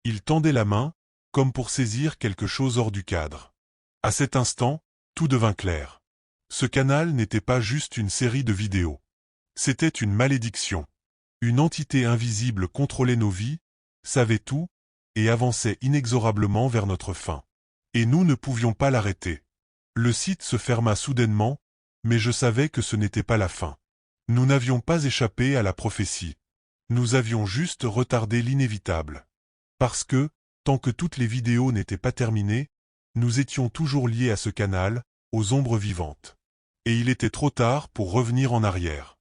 Il tendait la main, comme pour saisir quelque chose hors du cadre. À cet instant, tout devint clair. Ce canal n'était pas juste une série de vidéos. C'était une malédiction. Une entité invisible contrôlait nos vies, savait tout, et avançait inexorablement vers notre fin. Et nous ne pouvions pas l'arrêter. Le site se ferma soudainement, mais je savais que ce n'était pas la fin. Nous n'avions pas échappé à la prophétie. Nous avions juste retardé l'inévitable. Parce que, tant que toutes les vidéos n'étaient pas terminées, nous étions toujours liés à ce canal, aux ombres vivantes. Et il était trop tard pour revenir en arrière.